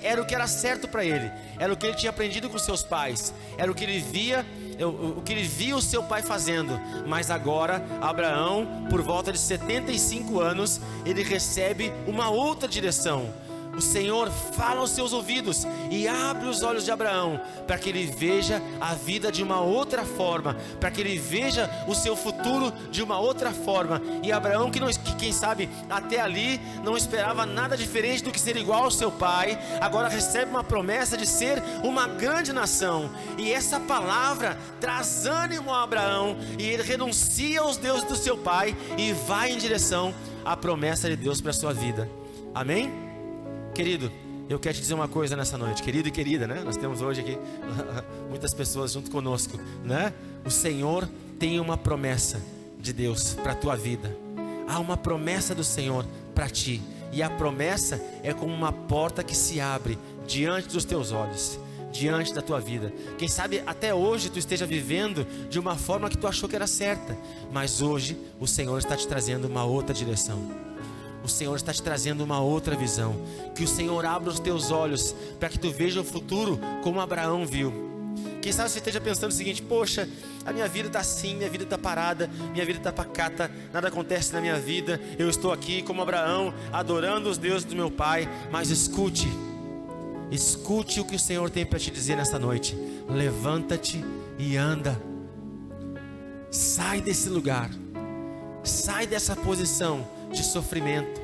era o que era certo para ele, era o que ele tinha aprendido com seus pais, era o que ele via, o seu pai fazendo. Mas agora, Abraão, por volta de 75 anos, ele recebe uma outra direção. O Senhor fala aos seus ouvidos e abre os olhos de Abraão, para que ele veja a vida de uma outra forma, para que ele veja o seu futuro de uma outra forma. E Abraão, que quem sabe até ali não esperava nada diferente do que ser igual ao seu pai, agora recebe uma promessa de ser uma grande nação. E essa palavra traz ânimo a Abraão, e ele renuncia aos deuses do seu pai e vai em direção à promessa de Deus para a sua vida. Amém? Querido, eu quero te dizer uma coisa nessa noite, querido e querida, né? Nós temos hoje aqui muitas pessoas junto conosco, né? O Senhor tem uma promessa de Deus para a tua vida. Há uma promessa do Senhor para ti, e a promessa é como uma porta que se abre diante dos teus olhos, diante da tua vida. Quem sabe até hoje tu esteja vivendo de uma forma que tu achou que era certa, mas hoje o Senhor está te trazendo uma outra direção. O Senhor está te trazendo uma outra visão. Que o Senhor abra os teus olhos para que tu veja o futuro como Abraão viu. Quem sabe você esteja pensando o seguinte: poxa, a minha vida está assim, minha vida está parada, minha vida está pacata, nada acontece na minha vida, eu estou aqui como Abraão, adorando os deuses do meu pai. Mas escute o que o Senhor tem para te dizer nessa noite. Levanta-te e anda. Sai desse lugar, sai dessa posição de sofrimento,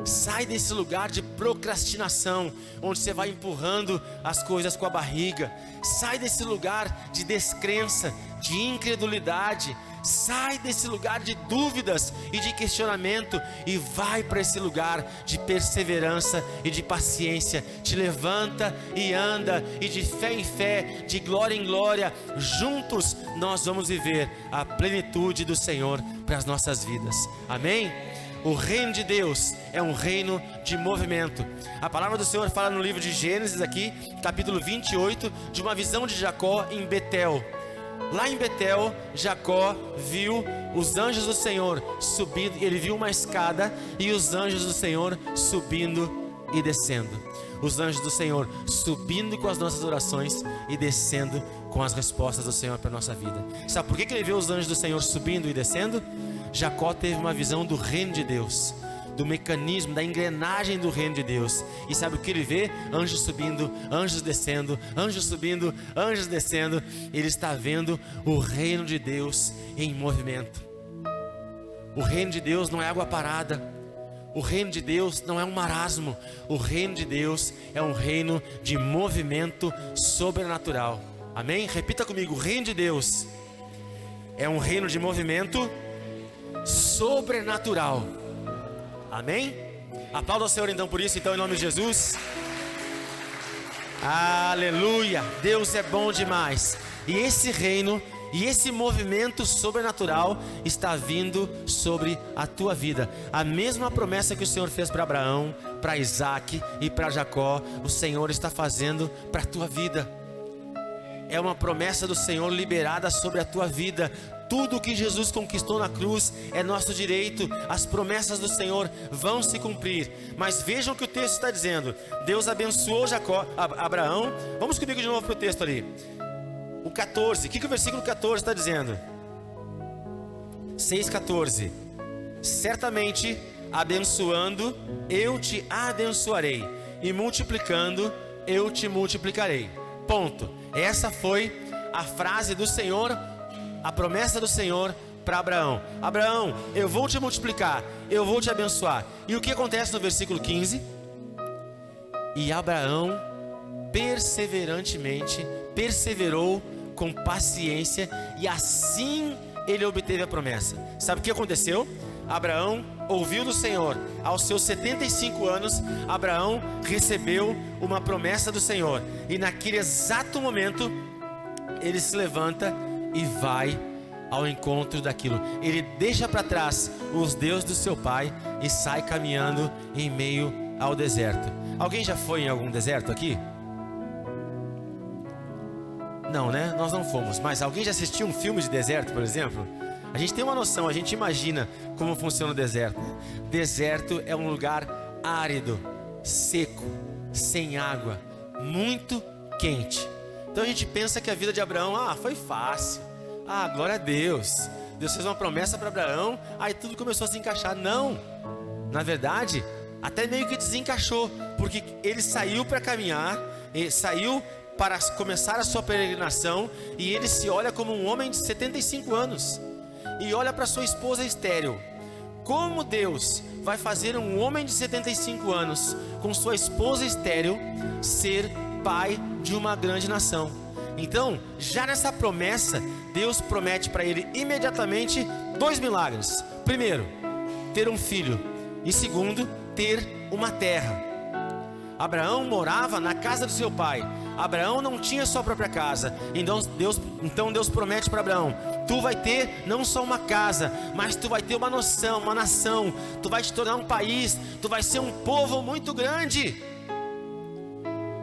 sai desse lugar de procrastinação, onde você vai empurrando as coisas com a barriga. Sai desse lugar de descrença, de incredulidade. Sai desse lugar de dúvidas e de questionamento e vai para esse lugar de perseverança e de paciência. Te levanta e anda, e de fé em fé, de glória em glória, juntos nós vamos viver a plenitude do Senhor para as nossas vidas. Amém? O reino de Deus é um reino de movimento. A palavra do Senhor fala no livro de Gênesis aqui, capítulo 28, de uma visão de Jacó em Betel. Lá em Betel, Jacó viu os anjos do Senhor subindo, ele viu uma escada e os anjos do Senhor subindo e descendo. Os anjos do Senhor subindo com as nossas orações e descendo com as respostas do Senhor para a nossa vida. Sabe por que ele vê os anjos do Senhor subindo e descendo? Jacó teve uma visão do reino de Deus, do mecanismo, da engrenagem do reino de Deus. E sabe o que ele vê? Anjos subindo, anjos descendo, anjos subindo, anjos descendo. Ele está vendo o reino de Deus em movimento. O reino de Deus não é água parada. O reino de Deus não é um marasmo. O reino de Deus é um reino de movimento sobrenatural. Amém? Repita comigo: o reino de Deus é um reino de movimento sobrenatural. Amém? Aplauda o Senhor então por isso, então, em nome de Jesus. Aleluia! Deus é bom demais. E esse reino e esse movimento sobrenatural está vindo sobre a tua vida. A mesma promessa que o Senhor fez para Abraão, para Isaac e para Jacó, o Senhor está fazendo para a tua vida. É uma promessa do Senhor liberada sobre a tua vida. Tudo que Jesus conquistou na cruz é nosso direito. As promessas do Senhor vão se cumprir. Mas vejam o que o texto está dizendo. Deus abençoou Abraão. Vamos comigo de novo para o texto ali. O 14. O que o versículo 14 está dizendo? 6,14. Certamente abençoando eu te abençoarei, e multiplicando eu te multiplicarei. Ponto. Essa foi a frase do Senhor, a promessa do Senhor para Abraão. Abraão, eu vou te multiplicar, eu vou te abençoar. E o que acontece no versículo 15? E Abraão perseverantemente perseverou com paciência, e assim ele obteve a promessa. Sabe o que aconteceu? Abraão ouviu do Senhor. Aos seus 75 anos, Abraão recebeu uma promessa do Senhor, e naquele exato momento ele se levanta e vai ao encontro daquilo. Ele deixa para trás os deuses do seu pai e sai caminhando em meio ao deserto. Alguém já foi em algum deserto aqui? Não, né? Nós não fomos. Mas alguém já assistiu um filme de deserto, por exemplo? A gente tem uma noção, a gente imagina como funciona o deserto. Deserto é um lugar árido, seco, sem água, muito quente. Então a gente pensa que a vida de Abraão, foi fácil. Glória a Deus. Deus fez uma promessa para Abraão, aí tudo começou a se encaixar. Não, na verdade, até meio que desencaixou, porque ele saiu para caminhar, ele saiu para começar a sua peregrinação, e ele se olha como um homem de 75 anos, e olha para sua esposa estéril. Como Deus vai fazer um homem de 75 anos, com sua esposa estéril, ser pai de uma grande nação? Então, já nessa promessa, Deus promete para ele imediatamente 2 milagres. Primeiro, ter um filho, e segundo, ter uma terra. Abraão morava na casa do seu pai. Abraão não tinha sua própria casa. Então Deus promete para Abraão: tu vai ter não só uma casa, mas tu vai ter uma noção, uma nação. Tu vai te tornar um país. Tu vai ser um povo muito grande.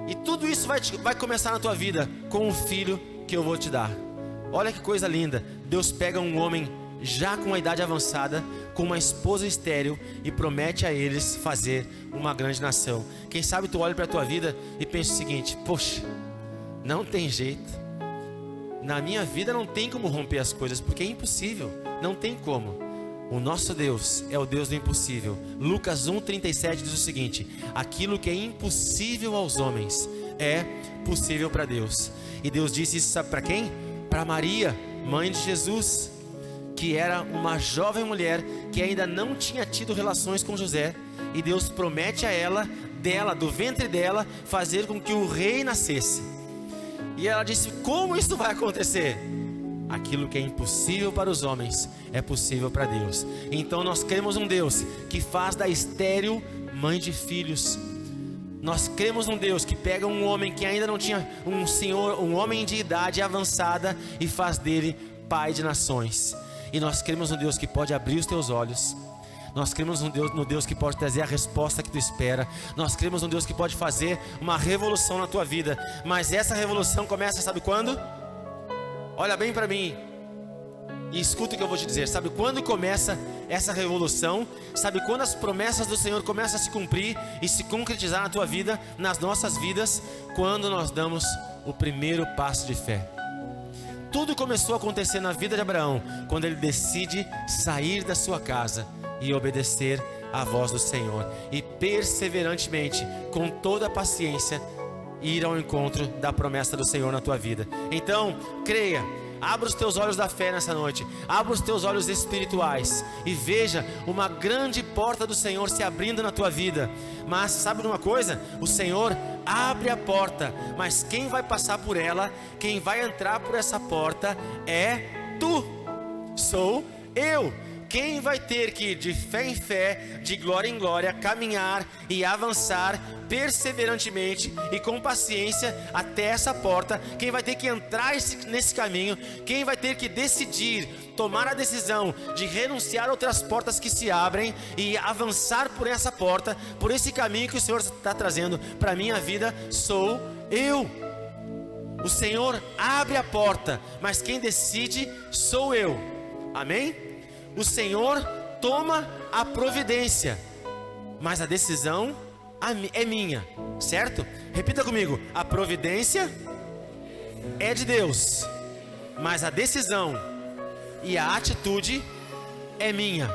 E tudo isso vai começar na tua vida com um filho que eu vou te dar. Olha que coisa linda. Deus pega um homem já com a idade avançada, com uma esposa estéril, e promete a eles fazer uma grande nação. Quem sabe tu olha para a tua vida e pensa o seguinte: poxa, não tem jeito, na minha vida não tem como romper as coisas, porque é impossível, não tem como. O nosso Deus é o Deus do impossível. Lucas 1,37 diz o seguinte: aquilo que é impossível aos homens é possível para Deus. E Deus disse isso, sabe para quem? Para Maria, mãe de Jesus, que era uma jovem mulher que ainda não tinha tido relações com José, e Deus promete a ela, do ventre dela, fazer com que o rei nascesse. E ela disse: como isso vai acontecer? Aquilo que é impossível para os homens é possível para Deus. Então nós cremos um Deus que faz da estéril mãe de filhos. Nós cremos um Deus que pega um homem que ainda não tinha, um homem de idade avançada, e faz dele pai de nações. E nós cremos no Deus que pode abrir os teus olhos. Nós cremos no Deus que pode trazer a resposta que tu espera. Nós cremos no Deus que pode fazer uma revolução na tua vida. Mas essa revolução começa, sabe quando? Olha bem para mim e escuta o que eu vou te dizer. Sabe quando começa essa revolução? Sabe quando as promessas do Senhor começam a se cumprir e se concretizar na tua vida, nas nossas vidas? Quando nós damos o primeiro passo de fé. Tudo começou a acontecer na vida de Abraão quando ele decide sair da sua casa e obedecer à voz do Senhor, e perseverantemente, com toda a paciência, ir ao encontro da promessa do Senhor na tua vida. Então, creia, abra os teus olhos da fé nessa noite, abra os teus olhos espirituais e veja uma grande porta do Senhor se abrindo na tua vida. Mas sabe de uma coisa? O Senhor abre a porta, mas quem vai passar por ela, quem vai entrar por essa porta é tu, sou eu. Quem vai ter que, de fé em fé, de glória em glória, caminhar e avançar perseverantemente e com paciência até essa porta, quem vai ter que entrar nesse caminho, quem vai ter que decidir, tomar a decisão de renunciar a outras portas que se abrem e avançar por essa porta, por esse caminho que o Senhor está trazendo para a minha vida, sou eu. O Senhor abre a porta, mas quem decide sou eu. Amém? O Senhor toma a providência, mas a decisão é minha, certo? Repita comigo: a providência é de Deus, mas a decisão e a atitude é minha,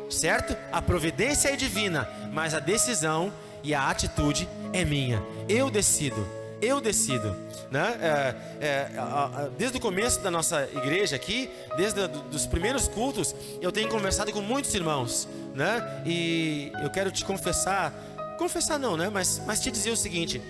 certo? A providência é divina, mas a decisão e a atitude é minha. Eu decido, né? Desde o começo da nossa igreja aqui, desde os primeiros cultos, eu tenho conversado com muitos irmãos, né? E eu quero te confessar não, né? Mas te dizer o seguinte: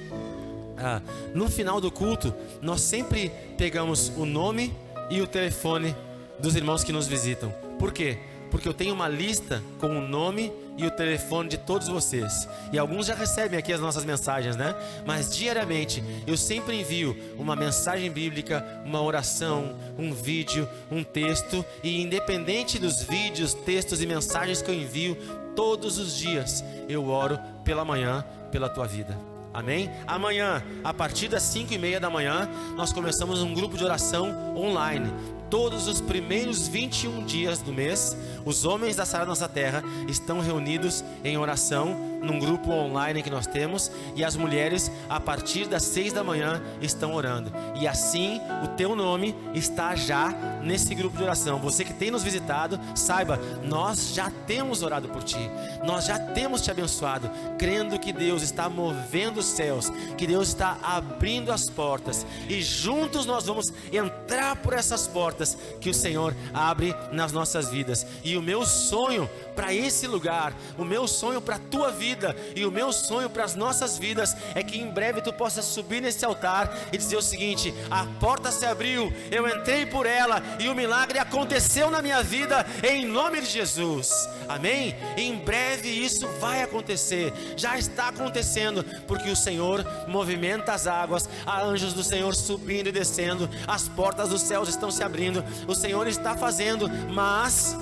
no final do culto, nós sempre pegamos o nome e o telefone dos irmãos que nos visitam. Por quê? Porque eu tenho uma lista com o nome e o telefone de todos vocês. E alguns já recebem aqui as nossas mensagens, né? Mas diariamente eu sempre envio uma mensagem bíblica, uma oração, um vídeo, um texto. E independente dos vídeos, textos e mensagens que eu envio, todos os dias eu oro pela manhã pela tua vida. Amém? Amanhã, a partir das 5:30 da manhã, nós começamos um grupo de oração online. Todos os primeiros 21 dias do mês, os homens da Sara Nossa Terra estão reunidos em oração num grupo online que nós temos, e as mulheres a partir das 6 da manhã estão orando. E assim o teu nome está já nesse grupo de oração. Você que tem nos visitado, saiba, nós já temos orado por ti, nós já temos te abençoado, crendo que Deus está movendo os céus, que Deus está abrindo as portas, e juntos nós vamos entrar por essas portas que o Senhor abre nas nossas vidas. E o meu sonho para esse lugar, o meu sonho para a tua vida e o meu sonho para as nossas vidas é que em breve tu possas subir nesse altar e dizer o seguinte: a porta se abriu, eu entrei por ela e o milagre aconteceu na minha vida em nome de Jesus. Amém? Em breve isso vai acontecer, já está acontecendo, porque o Senhor movimenta as águas, há anjos do Senhor subindo e descendo, as portas dos céus estão se abrindo, o Senhor está fazendo, mas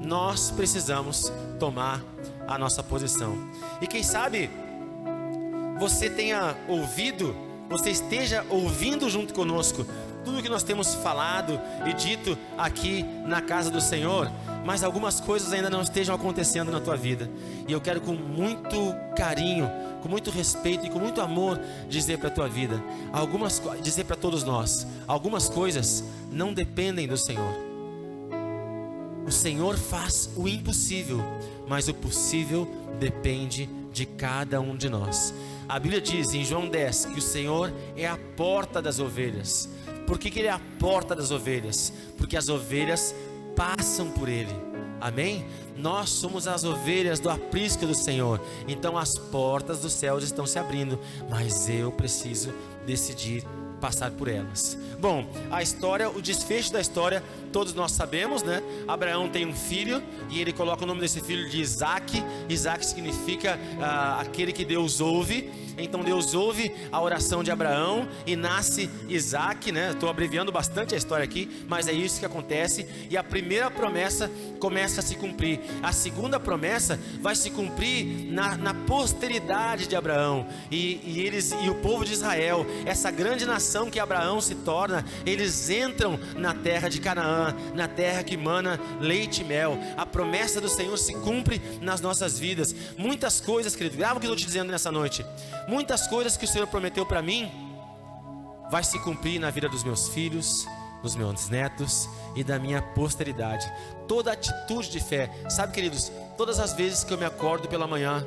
nós precisamos tomar a nossa posição. E quem sabe você tenha ouvido, você esteja ouvindo junto conosco tudo que nós temos falado e dito aqui na casa do Senhor, mas algumas coisas ainda não estejam acontecendo na tua vida. E eu quero com muito carinho, com muito respeito e com muito amor dizer para a tua vida, dizer para todos nós, algumas coisas não dependem do Senhor. O Senhor faz o impossível, mas o possível depende de cada um de nós. A Bíblia diz em João 10 que o Senhor é a porta das ovelhas. Por que Ele é a porta das ovelhas? Porque as ovelhas passam por Ele. Amém? Nós somos as ovelhas do aprisco do Senhor. Então as portas dos céus estão se abrindo, mas eu preciso decidir passar por elas. Bom, a história, o desfecho da história, todos nós sabemos, né? Abraão tem um filho e ele coloca o nome desse filho de Isaac. Isaac significa aquele que Deus ouve. Então Deus ouve a oração de Abraão e nasce Isaac, né? Estou abreviando bastante a história aqui, mas é isso que acontece. E a primeira promessa começa a se cumprir. A segunda promessa vai se cumprir na posteridade de Abraão. E o povo de Israel, essa grande nação que Abraão se torna, eles entram na terra de Canaã, na terra que mana leite e mel. A promessa do Senhor se cumpre nas nossas vidas. Muitas coisas, querido, grava o que eu estou te dizendo nessa noite. Muitas coisas que o Senhor prometeu para mim vai se cumprir na vida dos meus filhos, dos meus netos e da minha posteridade. Toda atitude de fé, sabe, queridos, todas as vezes que eu me acordo pela manhã,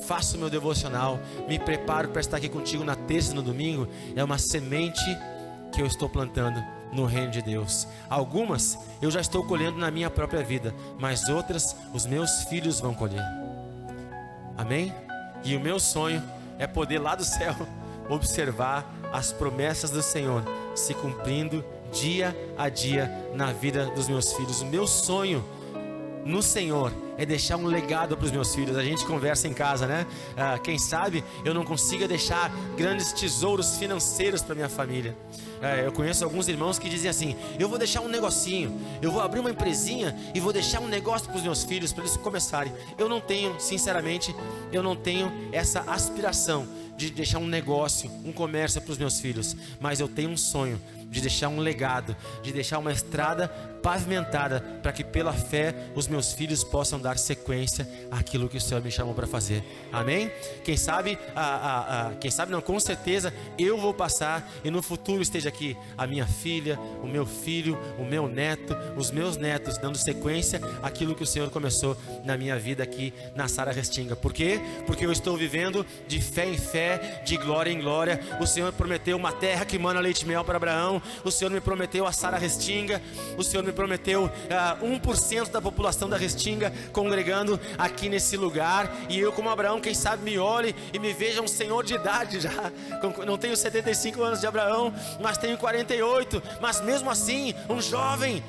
faço o meu devocional, me preparo para estar aqui contigo na terça e no domingo, é uma semente que eu estou plantando no reino de Deus. Algumas eu já estou colhendo na minha própria vida, mas outras os meus filhos vão colher. Amém? E o meu sonho é poder lá do céu observar as promessas do Senhor se cumprindo dia a dia na vida dos meus filhos. O meu sonho no Senhor é deixar um legado para os meus filhos. A gente conversa em casa, né? Quem sabe eu não consiga deixar grandes tesouros financeiros para minha família. Eu conheço alguns irmãos que dizem assim: eu vou deixar um negocinho, eu vou abrir uma empresinha e vou deixar um negócio para os meus filhos, para eles começarem. Eu não tenho, sinceramente, eu não tenho essa aspiração de deixar um negócio, um comércio para os meus filhos, mas eu tenho um sonho de deixar um legado, de deixar uma estrada pavimentada, para que pela fé os meus filhos possam dar sequência àquilo que o Senhor me chamou para fazer. Amém? Quem sabe não, com certeza eu vou passar e no futuro esteja aqui a minha filha, o meu filho, o meu neto, os meus netos, dando sequência àquilo que o Senhor começou na minha vida aqui na Sara Restinga. Por quê? Porque eu estou vivendo de fé em fé, de glória em glória. O Senhor prometeu uma terra que mana leite e mel para Abraão. O Senhor me prometeu a Sara Restinga. O Senhor me prometeu 1% da população da Restinga congregando aqui nesse lugar. E eu, como Abraão, quem sabe me olhe e me veja um senhor de idade já. Não tenho 75 anos de Abraão, mas tenho 48. Mas mesmo assim, um jovem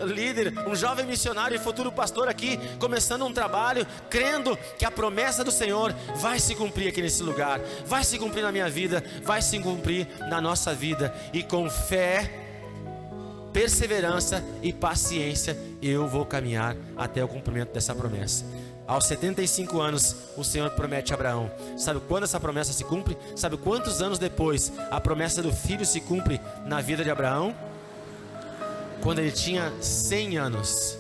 líder, um jovem missionário e futuro pastor aqui, começando um trabalho, crendo que a promessa do Senhor vai se cumprir aqui nesse lugar, vai se cumprir na minha vida, vai se cumprir na nossa vida. E com fé, perseverança e paciência eu vou caminhar até o cumprimento dessa promessa. Aos 75 anos, o Senhor promete a Abraão. Sabe quando essa promessa se cumpre? Sabe quantos anos depois a promessa do filho se cumpre na vida de Abraão? Quando ele tinha 100 anos.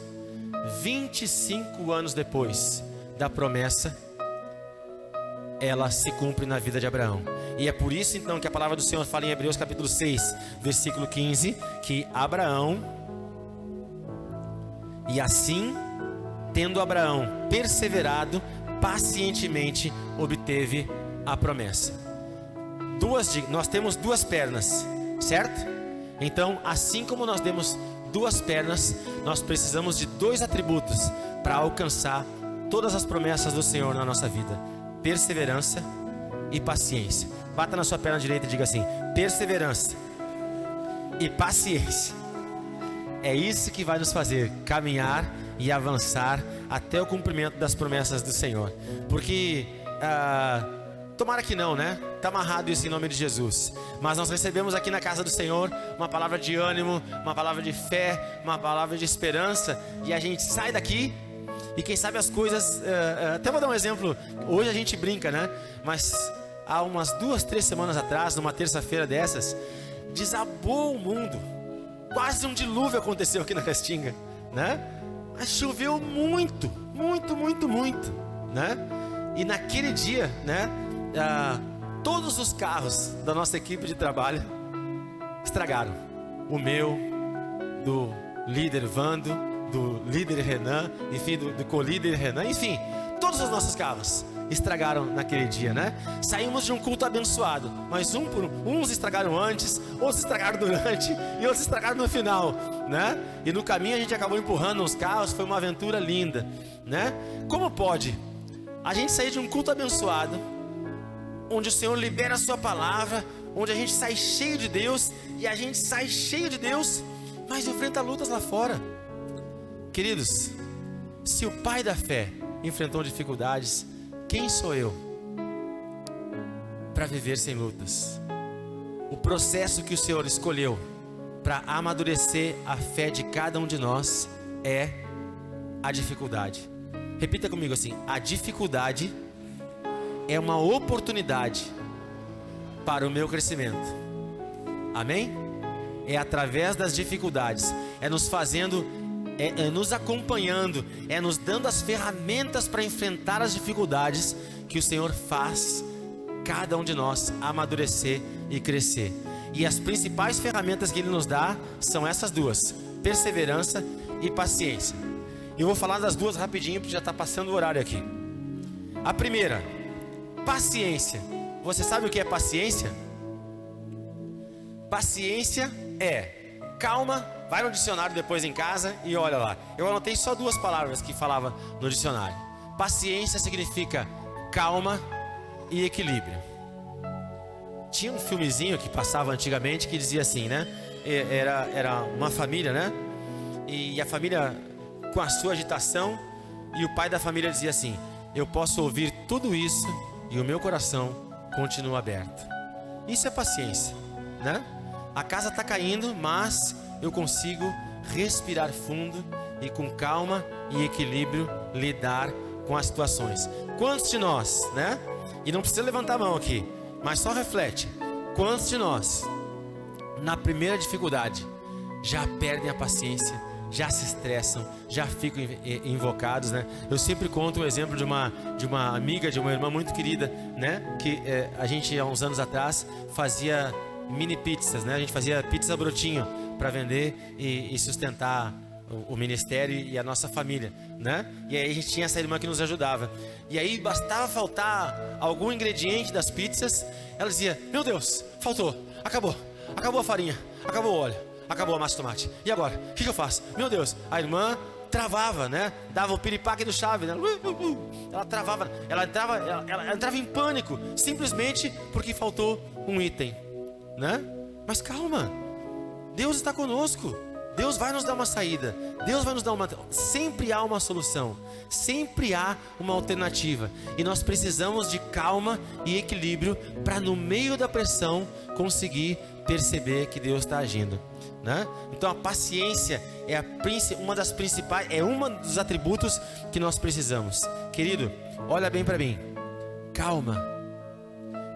25 anos depois da promessa, ela se cumpre na vida de Abraão. E é por isso então que a palavra do Senhor fala em Hebreus capítulo 6, versículo 15, que Abraão, e assim, tendo Abraão perseverado, pacientemente obteve a promessa. Nós temos duas pernas, certo? Então, assim como nós temos duas pernas, nós precisamos de dois atributos para alcançar todas as promessas do Senhor na nossa vida: perseverança e paciência. Bata na sua perna direita e diga assim: perseverança e paciência. É isso que vai nos fazer caminhar e avançar até o cumprimento das promessas do Senhor. Porque tomara que não, né? Está amarrado isso em nome de Jesus. Mas nós recebemos aqui na casa do Senhor uma palavra de ânimo, uma palavra de fé, uma palavra de esperança. E a gente sai daqui e quem sabe as coisas... até vou dar um exemplo. Hoje a gente brinca, né? Mas há umas 2, 3 semanas atrás, numa terça-feira dessas, desabou o mundo. Quase um dilúvio aconteceu aqui na Restinga, né? Mas choveu muito, né? E naquele dia, né? Todos os carros da nossa equipe de trabalho estragaram. O meu, do líder Vando, do líder Renan, enfim, do co-líder Renan, enfim, todos os nossos carros estragaram naquele dia, né? Saímos de um culto abençoado, mas uns estragaram antes, outros estragaram durante e outros estragaram no final, né? E no caminho a gente acabou empurrando os carros, foi uma aventura linda, né? Como pode a gente sair de um culto abençoado, onde o Senhor libera a sua palavra, onde a gente sai cheio de Deus, e a gente sai cheio de Deus, mas enfrenta lutas lá fora? Queridos, se o pai da fé enfrentou dificuldades, quem sou eu para viver sem lutas? O processo que o Senhor escolheu para amadurecer a fé de cada um de nós é a dificuldade. Repita comigo assim: a dificuldade é uma oportunidade para o meu crescimento. Amém? É através das dificuldades, é nos fazendo, é nos acompanhando, é nos dando as ferramentas para enfrentar as dificuldades que o Senhor faz cada um de nós amadurecer e crescer. E as principais ferramentas que Ele nos dá são essas duas: perseverança e paciência. Eu vou falar das duas rapidinho, porque já está passando o horário aqui. A primeira, paciência. Você sabe o que é paciência? Paciência é calma. Vai no dicionário depois em casa e olha lá. Eu anotei só 2 palavras que falava no dicionário. Paciência significa calma e equilíbrio. Tinha um filmezinho que passava antigamente que dizia assim, né? Era uma família, né? E a família com a sua agitação, e o pai da família dizia assim: eu posso ouvir tudo isso e o meu coração continua aberto. Isso é paciência, né? A casa está caindo, mas eu consigo respirar fundo e com calma e equilíbrio lidar com as situações. Quantos de nós, né? E não precisa levantar a mão aqui, mas só reflete. Quantos de nós, na primeira dificuldade, já perdem a paciência, já se estressam, já ficam invocados, né? Eu sempre conto o exemplo de uma amiga, de uma irmã muito querida, né? Que a gente há uns anos atrás fazia mini pizzas, né? A gente fazia pizza brotinho para vender e sustentar o ministério e a nossa família, né? E aí a gente tinha essa irmã que nos ajudava. E aí bastava faltar algum ingrediente das pizzas, ela dizia: meu Deus, faltou, acabou a farinha, acabou o óleo, acabou a massa de tomate. E agora? O que eu faço? Meu Deus. A irmã travava, né? Dava o piripaque do chave, né? Ela travava, ela entrava em pânico, simplesmente porque faltou um item, né? Mas calma, Deus está conosco. Deus vai nos dar uma saída. Deus vai nos dar sempre há uma solução. Sempre há uma alternativa. E nós precisamos de calma e equilíbrio para no meio da pressão conseguir perceber que Deus está agindo. né? Então a paciência é uma das principais, é um dos atributos que nós precisamos. Querido, olha bem para mim. Calma.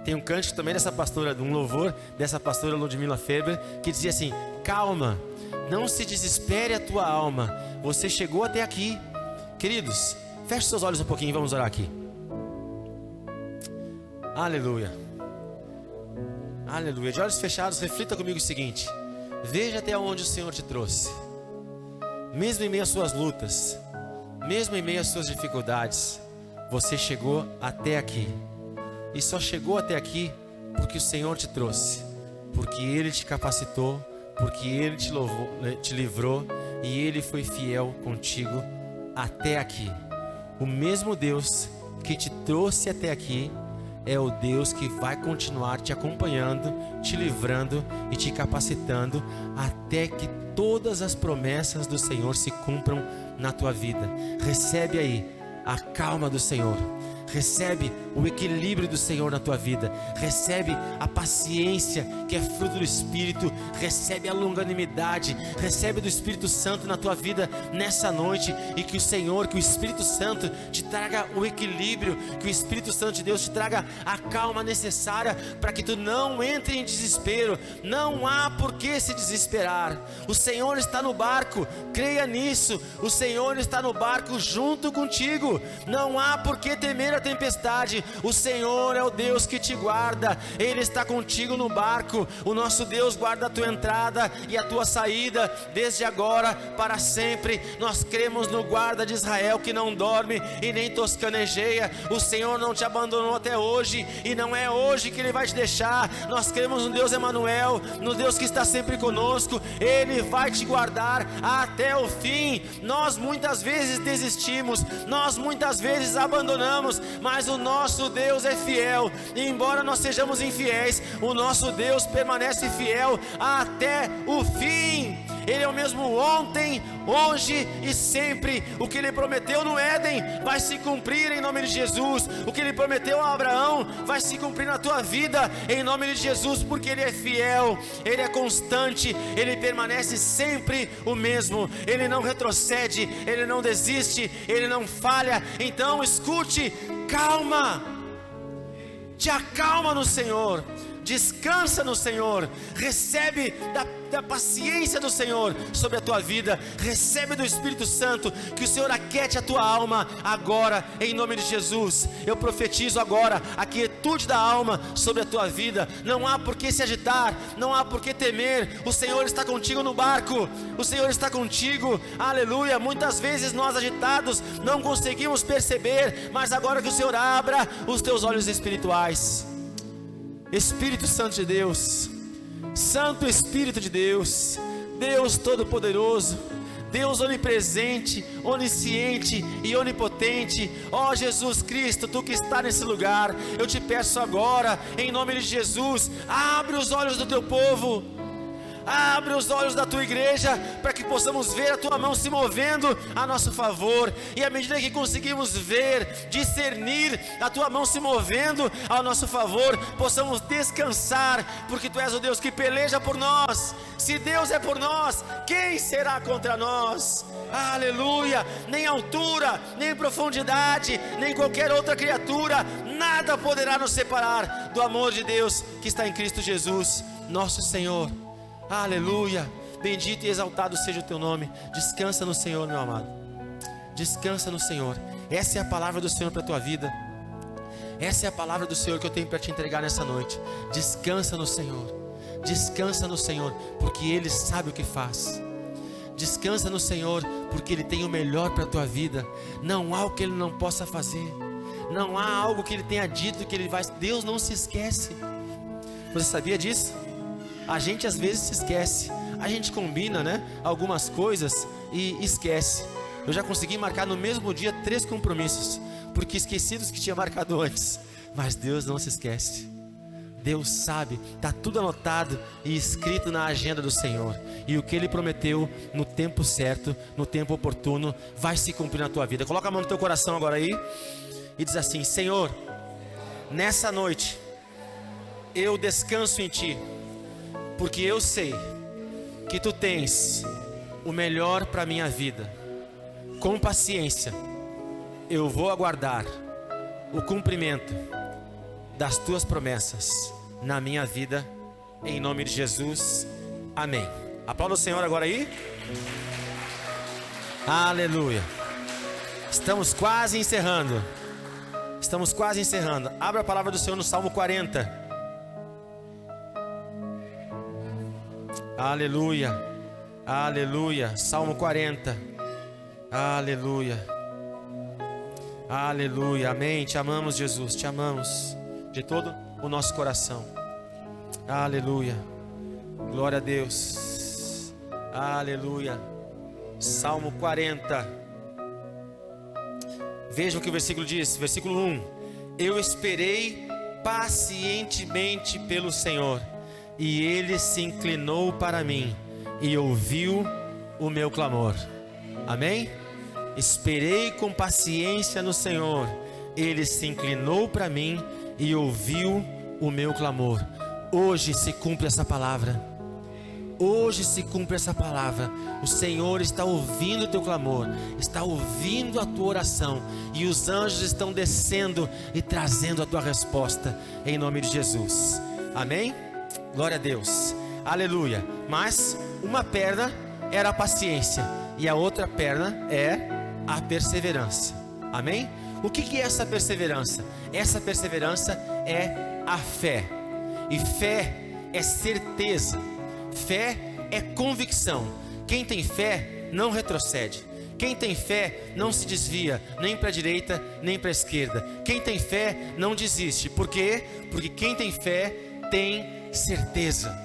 Tem um cântico também dessa pastora, um louvor dessa pastora Ludmila Ferber, que dizia assim: calma, não se desespere a tua alma, você chegou até aqui. Queridos, feche seus olhos um pouquinho e vamos orar aqui. Aleluia. Aleluia. De olhos fechados, reflita comigo o seguinte: veja até onde o Senhor te trouxe. Mesmo em meio às suas lutas, mesmo em meio às suas dificuldades, você chegou até aqui. E só chegou até aqui porque o Senhor te trouxe, porque Ele te capacitou, porque Ele te livrou e Ele foi fiel contigo até aqui. O mesmo Deus que te trouxe até aqui é o Deus que vai continuar te acompanhando, te livrando e te capacitando até que todas as promessas do Senhor se cumpram na tua vida. Recebe aí a calma do Senhor. Recebe o equilíbrio do Senhor na tua vida. Recebe a paciência que é fruto do Espírito. Recebe a longanimidade. Recebe do Espírito Santo na tua vida nessa noite. E que o Senhor, que o Espírito Santo te traga o equilíbrio. Que o Espírito Santo de Deus te traga a calma necessária para que tu não entre em desespero. Não há por que se desesperar. O Senhor está no barco. Creia nisso. O Senhor está no barco junto contigo. Não há por que temer a tempestade. O Senhor é o Deus que te guarda. Ele está contigo no barco. O nosso Deus guarda a tua entrada e a tua saída, desde agora para sempre. Nós cremos no guarda de Israel que não dorme e nem toscanejeia. O Senhor não te abandonou até hoje e não é hoje que Ele vai te deixar. Nós cremos no Deus Emanuel, no Deus que está sempre conosco. Ele vai te guardar até o fim. Nós muitas vezes desistimos, nós muitas vezes abandonamos, mas o nosso Deus é fiel. E embora nós sejamos infiéis, o nosso Deus permanece fiel até o fim. Ele é o mesmo ontem, hoje e sempre. O que Ele prometeu no Éden vai se cumprir em nome de Jesus. O que Ele prometeu a Abraão vai se cumprir na tua vida em nome de Jesus, porque Ele é fiel, Ele é constante, Ele permanece sempre o mesmo. Ele não retrocede, Ele não desiste, Ele não falha. Então escute, calma, te acalma no Senhor, descansa no Senhor, recebe da paciência do Senhor sobre a tua vida, recebe do Espírito Santo, que o Senhor aquete a tua alma agora, em nome de Jesus. Eu profetizo agora a quietude da alma sobre a tua vida. Não há por que se agitar, não há por que temer. O Senhor está contigo no barco, o Senhor está contigo, aleluia. Muitas vezes nós agitados não conseguimos perceber, mas agora que o Senhor abra os teus olhos espirituais. Espírito Santo de Deus, Santo Espírito de Deus, Deus Todo-Poderoso, Deus onipresente, onisciente e onipotente, ó Jesus Cristo, Tu que está nesse lugar, eu te peço agora, em nome de Jesus, abre os olhos do Teu povo, abre os olhos da Tua igreja, para que possamos ver a Tua mão se movendo a nosso favor, e à medida que conseguimos ver, discernir a Tua mão se movendo ao nosso favor, possamos descansar, porque Tu és o Deus que peleja por nós. Se Deus é por nós, quem será contra nós? Aleluia. Nem altura, nem profundidade, nem qualquer outra criatura, nada poderá nos separar do amor de Deus que está em Cristo Jesus, nosso Senhor. Aleluia, bendito e exaltado seja o teu nome. Descansa no Senhor, meu amado. Descansa no Senhor. Essa é a palavra do Senhor para a tua vida. Essa é a palavra do Senhor que eu tenho para te entregar nessa noite. Descansa no Senhor. Descansa no Senhor, porque Ele sabe o que faz. Descansa no Senhor, porque Ele tem o melhor para a tua vida. Não há o que Ele não possa fazer. Não há algo que Ele tenha dito que Ele vai. Deus não se esquece. Você sabia disso? A gente às vezes se esquece. A gente combina, né, algumas coisas e esquece. Eu já consegui marcar no mesmo dia 3 compromissos, porque esqueci dos que tinha marcado antes. Mas Deus não se esquece. Deus sabe, está tudo anotado e escrito na agenda do Senhor. E o que Ele prometeu no tempo certo, no tempo oportuno, vai se cumprir na tua vida. Coloca a mão no teu coração agora aí e diz assim: Senhor, nessa noite eu descanso em Ti, porque eu sei que tu tens o melhor para minha vida. Com paciência, eu vou aguardar o cumprimento das tuas promessas na minha vida, em nome de Jesus, amém. Aplauda o Senhor agora aí. Aleluia. Estamos quase encerrando. Abra a palavra do Senhor no Salmo 40. Aleluia. Aleluia. Salmo 40. Aleluia. Aleluia. Amém. Te amamos, Jesus. Te amamos de todo o nosso coração. Aleluia. Glória a Deus. Aleluia. Salmo 40. Veja o que o versículo diz. Versículo 1. Eu esperei pacientemente pelo Senhor, e Ele se inclinou para mim e ouviu o meu clamor. Amém? Esperei com paciência no Senhor, Ele se inclinou para mim e ouviu o meu clamor. Hoje se cumpre essa palavra. Hoje se cumpre essa palavra. O Senhor está ouvindo o teu clamor, está ouvindo a tua oração, e os anjos estão descendo e trazendo a tua resposta, em nome de Jesus. Amém? Glória a Deus. Aleluia. Mas uma perna era a paciência, e a outra perna é a perseverança. Amém? O que é essa perseverança? Essa perseverança é a fé. E fé é certeza. Fé é convicção. Quem tem fé não retrocede. Quem tem fé não se desvia nem para a direita nem para a esquerda. Quem tem fé não desiste. Por quê? Porque quem tem fé tem certeza.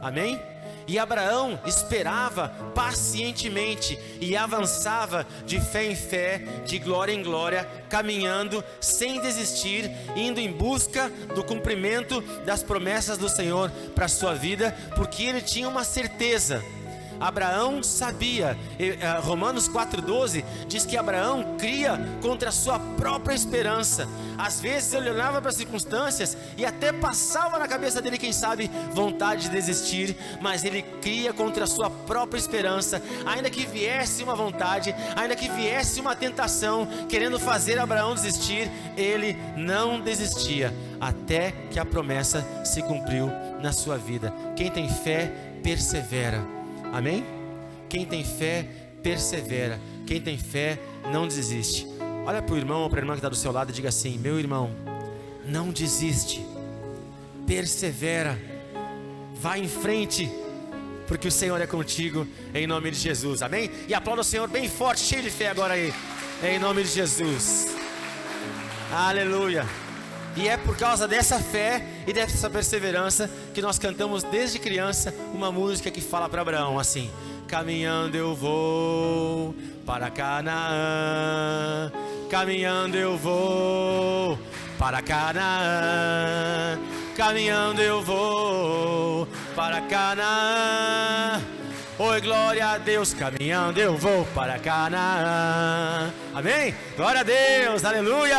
Amém? E Abraão esperava pacientemente e avançava de fé em fé, de glória em glória, caminhando sem desistir, indo em busca do cumprimento das promessas do Senhor para a sua vida, porque ele tinha uma certeza. Abraão sabia, Romanos 4,12 diz que Abraão cria contra a sua própria esperança. Às vezes ele olhava para as circunstâncias e até passava na cabeça dele, quem sabe, vontade de desistir, mas ele cria contra a sua própria esperança. Ainda que viesse uma vontade, ainda que viesse uma tentação querendo fazer Abraão desistir, ele não desistia até que a promessa se cumpriu na sua vida. Quem tem fé persevera. Amém? Quem tem fé, persevera. Quem tem fé, não desiste. Olha para o irmão ou para a irmã que está do seu lado e diga assim: meu irmão, não desiste, persevera, vai em frente, porque o Senhor é contigo, em nome de Jesus. Amém? E aplauda o Senhor bem forte, cheio de fé agora aí, em nome de Jesus. Aleluia. E é por causa dessa fé e dessa perseverança que nós cantamos desde criança uma música que fala para Abraão assim: caminhando eu vou para Canaã, caminhando eu vou para Canaã, caminhando eu vou para Canaã. Oi, glória a Deus, caminhando eu vou para Canaã. Amém? Glória a Deus, aleluia.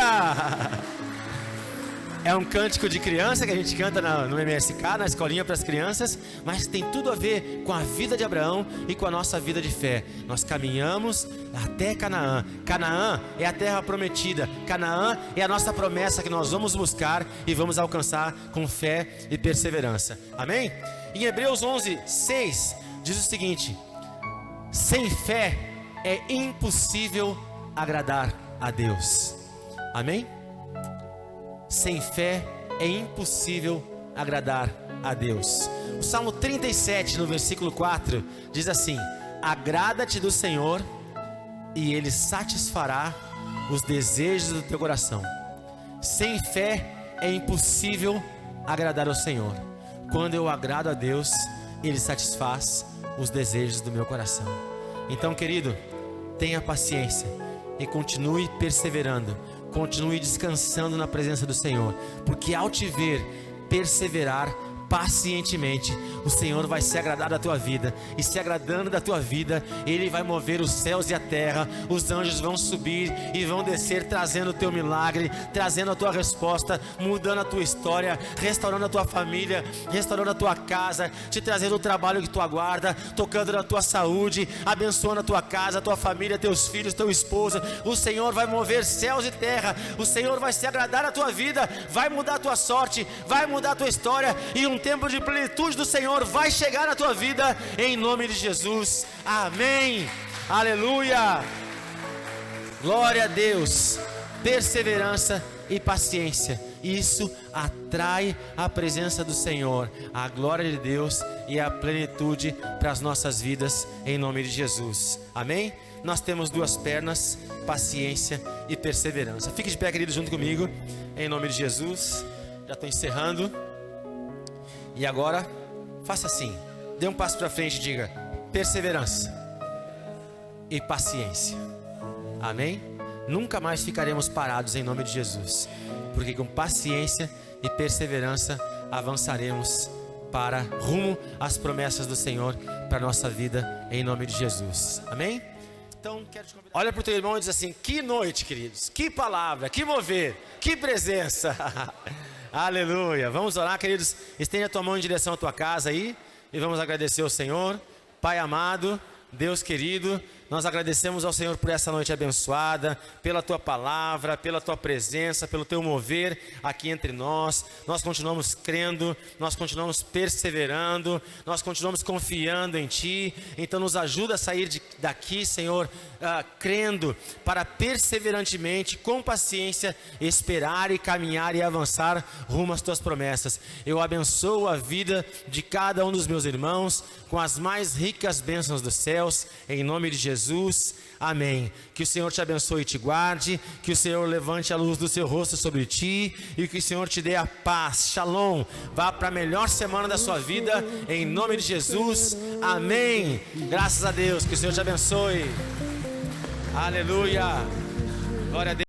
É um cântico de criança que a gente canta no MSK, na escolinha para as crianças, mas tem tudo a ver com a vida de Abraão e com a nossa vida de fé. Nós caminhamos até Canaã. Canaã é a terra prometida. Canaã é a nossa promessa que nós vamos buscar e vamos alcançar com fé e perseverança. Amém? Em Hebreus 11:6 diz o seguinte: sem fé é impossível agradar a Deus. Amém? Sem fé é impossível agradar a Deus. O Salmo 37, no versículo 4, diz assim: agrada-te do Senhor e Ele satisfará os desejos do teu coração. Sem fé é impossível agradar ao Senhor. Quando eu agrado a Deus, Ele satisfaz os desejos do meu coração. Então, querido, tenha paciência e continue perseverando. Continue descansando na presença do Senhor, porque ao te ver perseverar, pacientemente, o Senhor vai se agradar da tua vida, e se agradando da tua vida, Ele vai mover os céus e a terra, os anjos vão subir e vão descer, trazendo o teu milagre, trazendo a tua resposta, mudando a tua história, restaurando a tua família, restaurando a tua casa, te trazendo o trabalho que tu aguarda, tocando na tua saúde, abençoando a tua casa, a tua família, teus filhos, teu esposo. O Senhor vai mover céus e terra, o Senhor vai se agradar da tua vida, vai mudar a tua sorte, vai mudar a tua história, e um tempo de plenitude do Senhor vai chegar na tua vida, em nome de Jesus. Amém, aleluia, glória a Deus. Perseverança e paciência, isso atrai a presença do Senhor, a glória de Deus e a plenitude para as nossas vidas, em nome de Jesus. Amém? Nós temos duas pernas, paciência e perseverança. Fique de pé, querido, junto comigo, em nome de Jesus. Já estou encerrando. E agora, faça assim, dê um passo para frente e diga: perseverança e paciência. Amém? Nunca mais ficaremos parados, em nome de Jesus, porque com paciência e perseverança avançaremos para rumo às promessas do Senhor para a nossa vida, em nome de Jesus. Amém? Então, quero te convidar. Olha para o teu irmão e diz assim: que noite, queridos, que palavra, que mover, que presença. Aleluia. Vamos orar, queridos. Estende a tua mão em direção à tua casa aí e vamos agradecer ao Senhor. Pai amado, Deus querido, nós agradecemos ao Senhor por essa noite abençoada, pela tua palavra, pela tua presença, pelo teu mover aqui entre nós. Nós continuamos crendo, nós continuamos perseverando, nós continuamos confiando em ti. Então nos ajuda a sair daqui, Senhor, crendo, para perseverantemente, com paciência, esperar e caminhar e avançar rumo às tuas promessas. Eu abençoo a vida de cada um dos meus irmãos com as mais ricas bênçãos dos céus, em nome de Jesus. Amém. Que o Senhor te abençoe e te guarde, que o Senhor levante a luz do seu rosto sobre ti e que o Senhor te dê a paz. Shalom. Vá para a melhor semana da sua vida, em nome de Jesus. Amém. Graças a Deus. Que o Senhor te abençoe. Aleluia. Glória a Deus.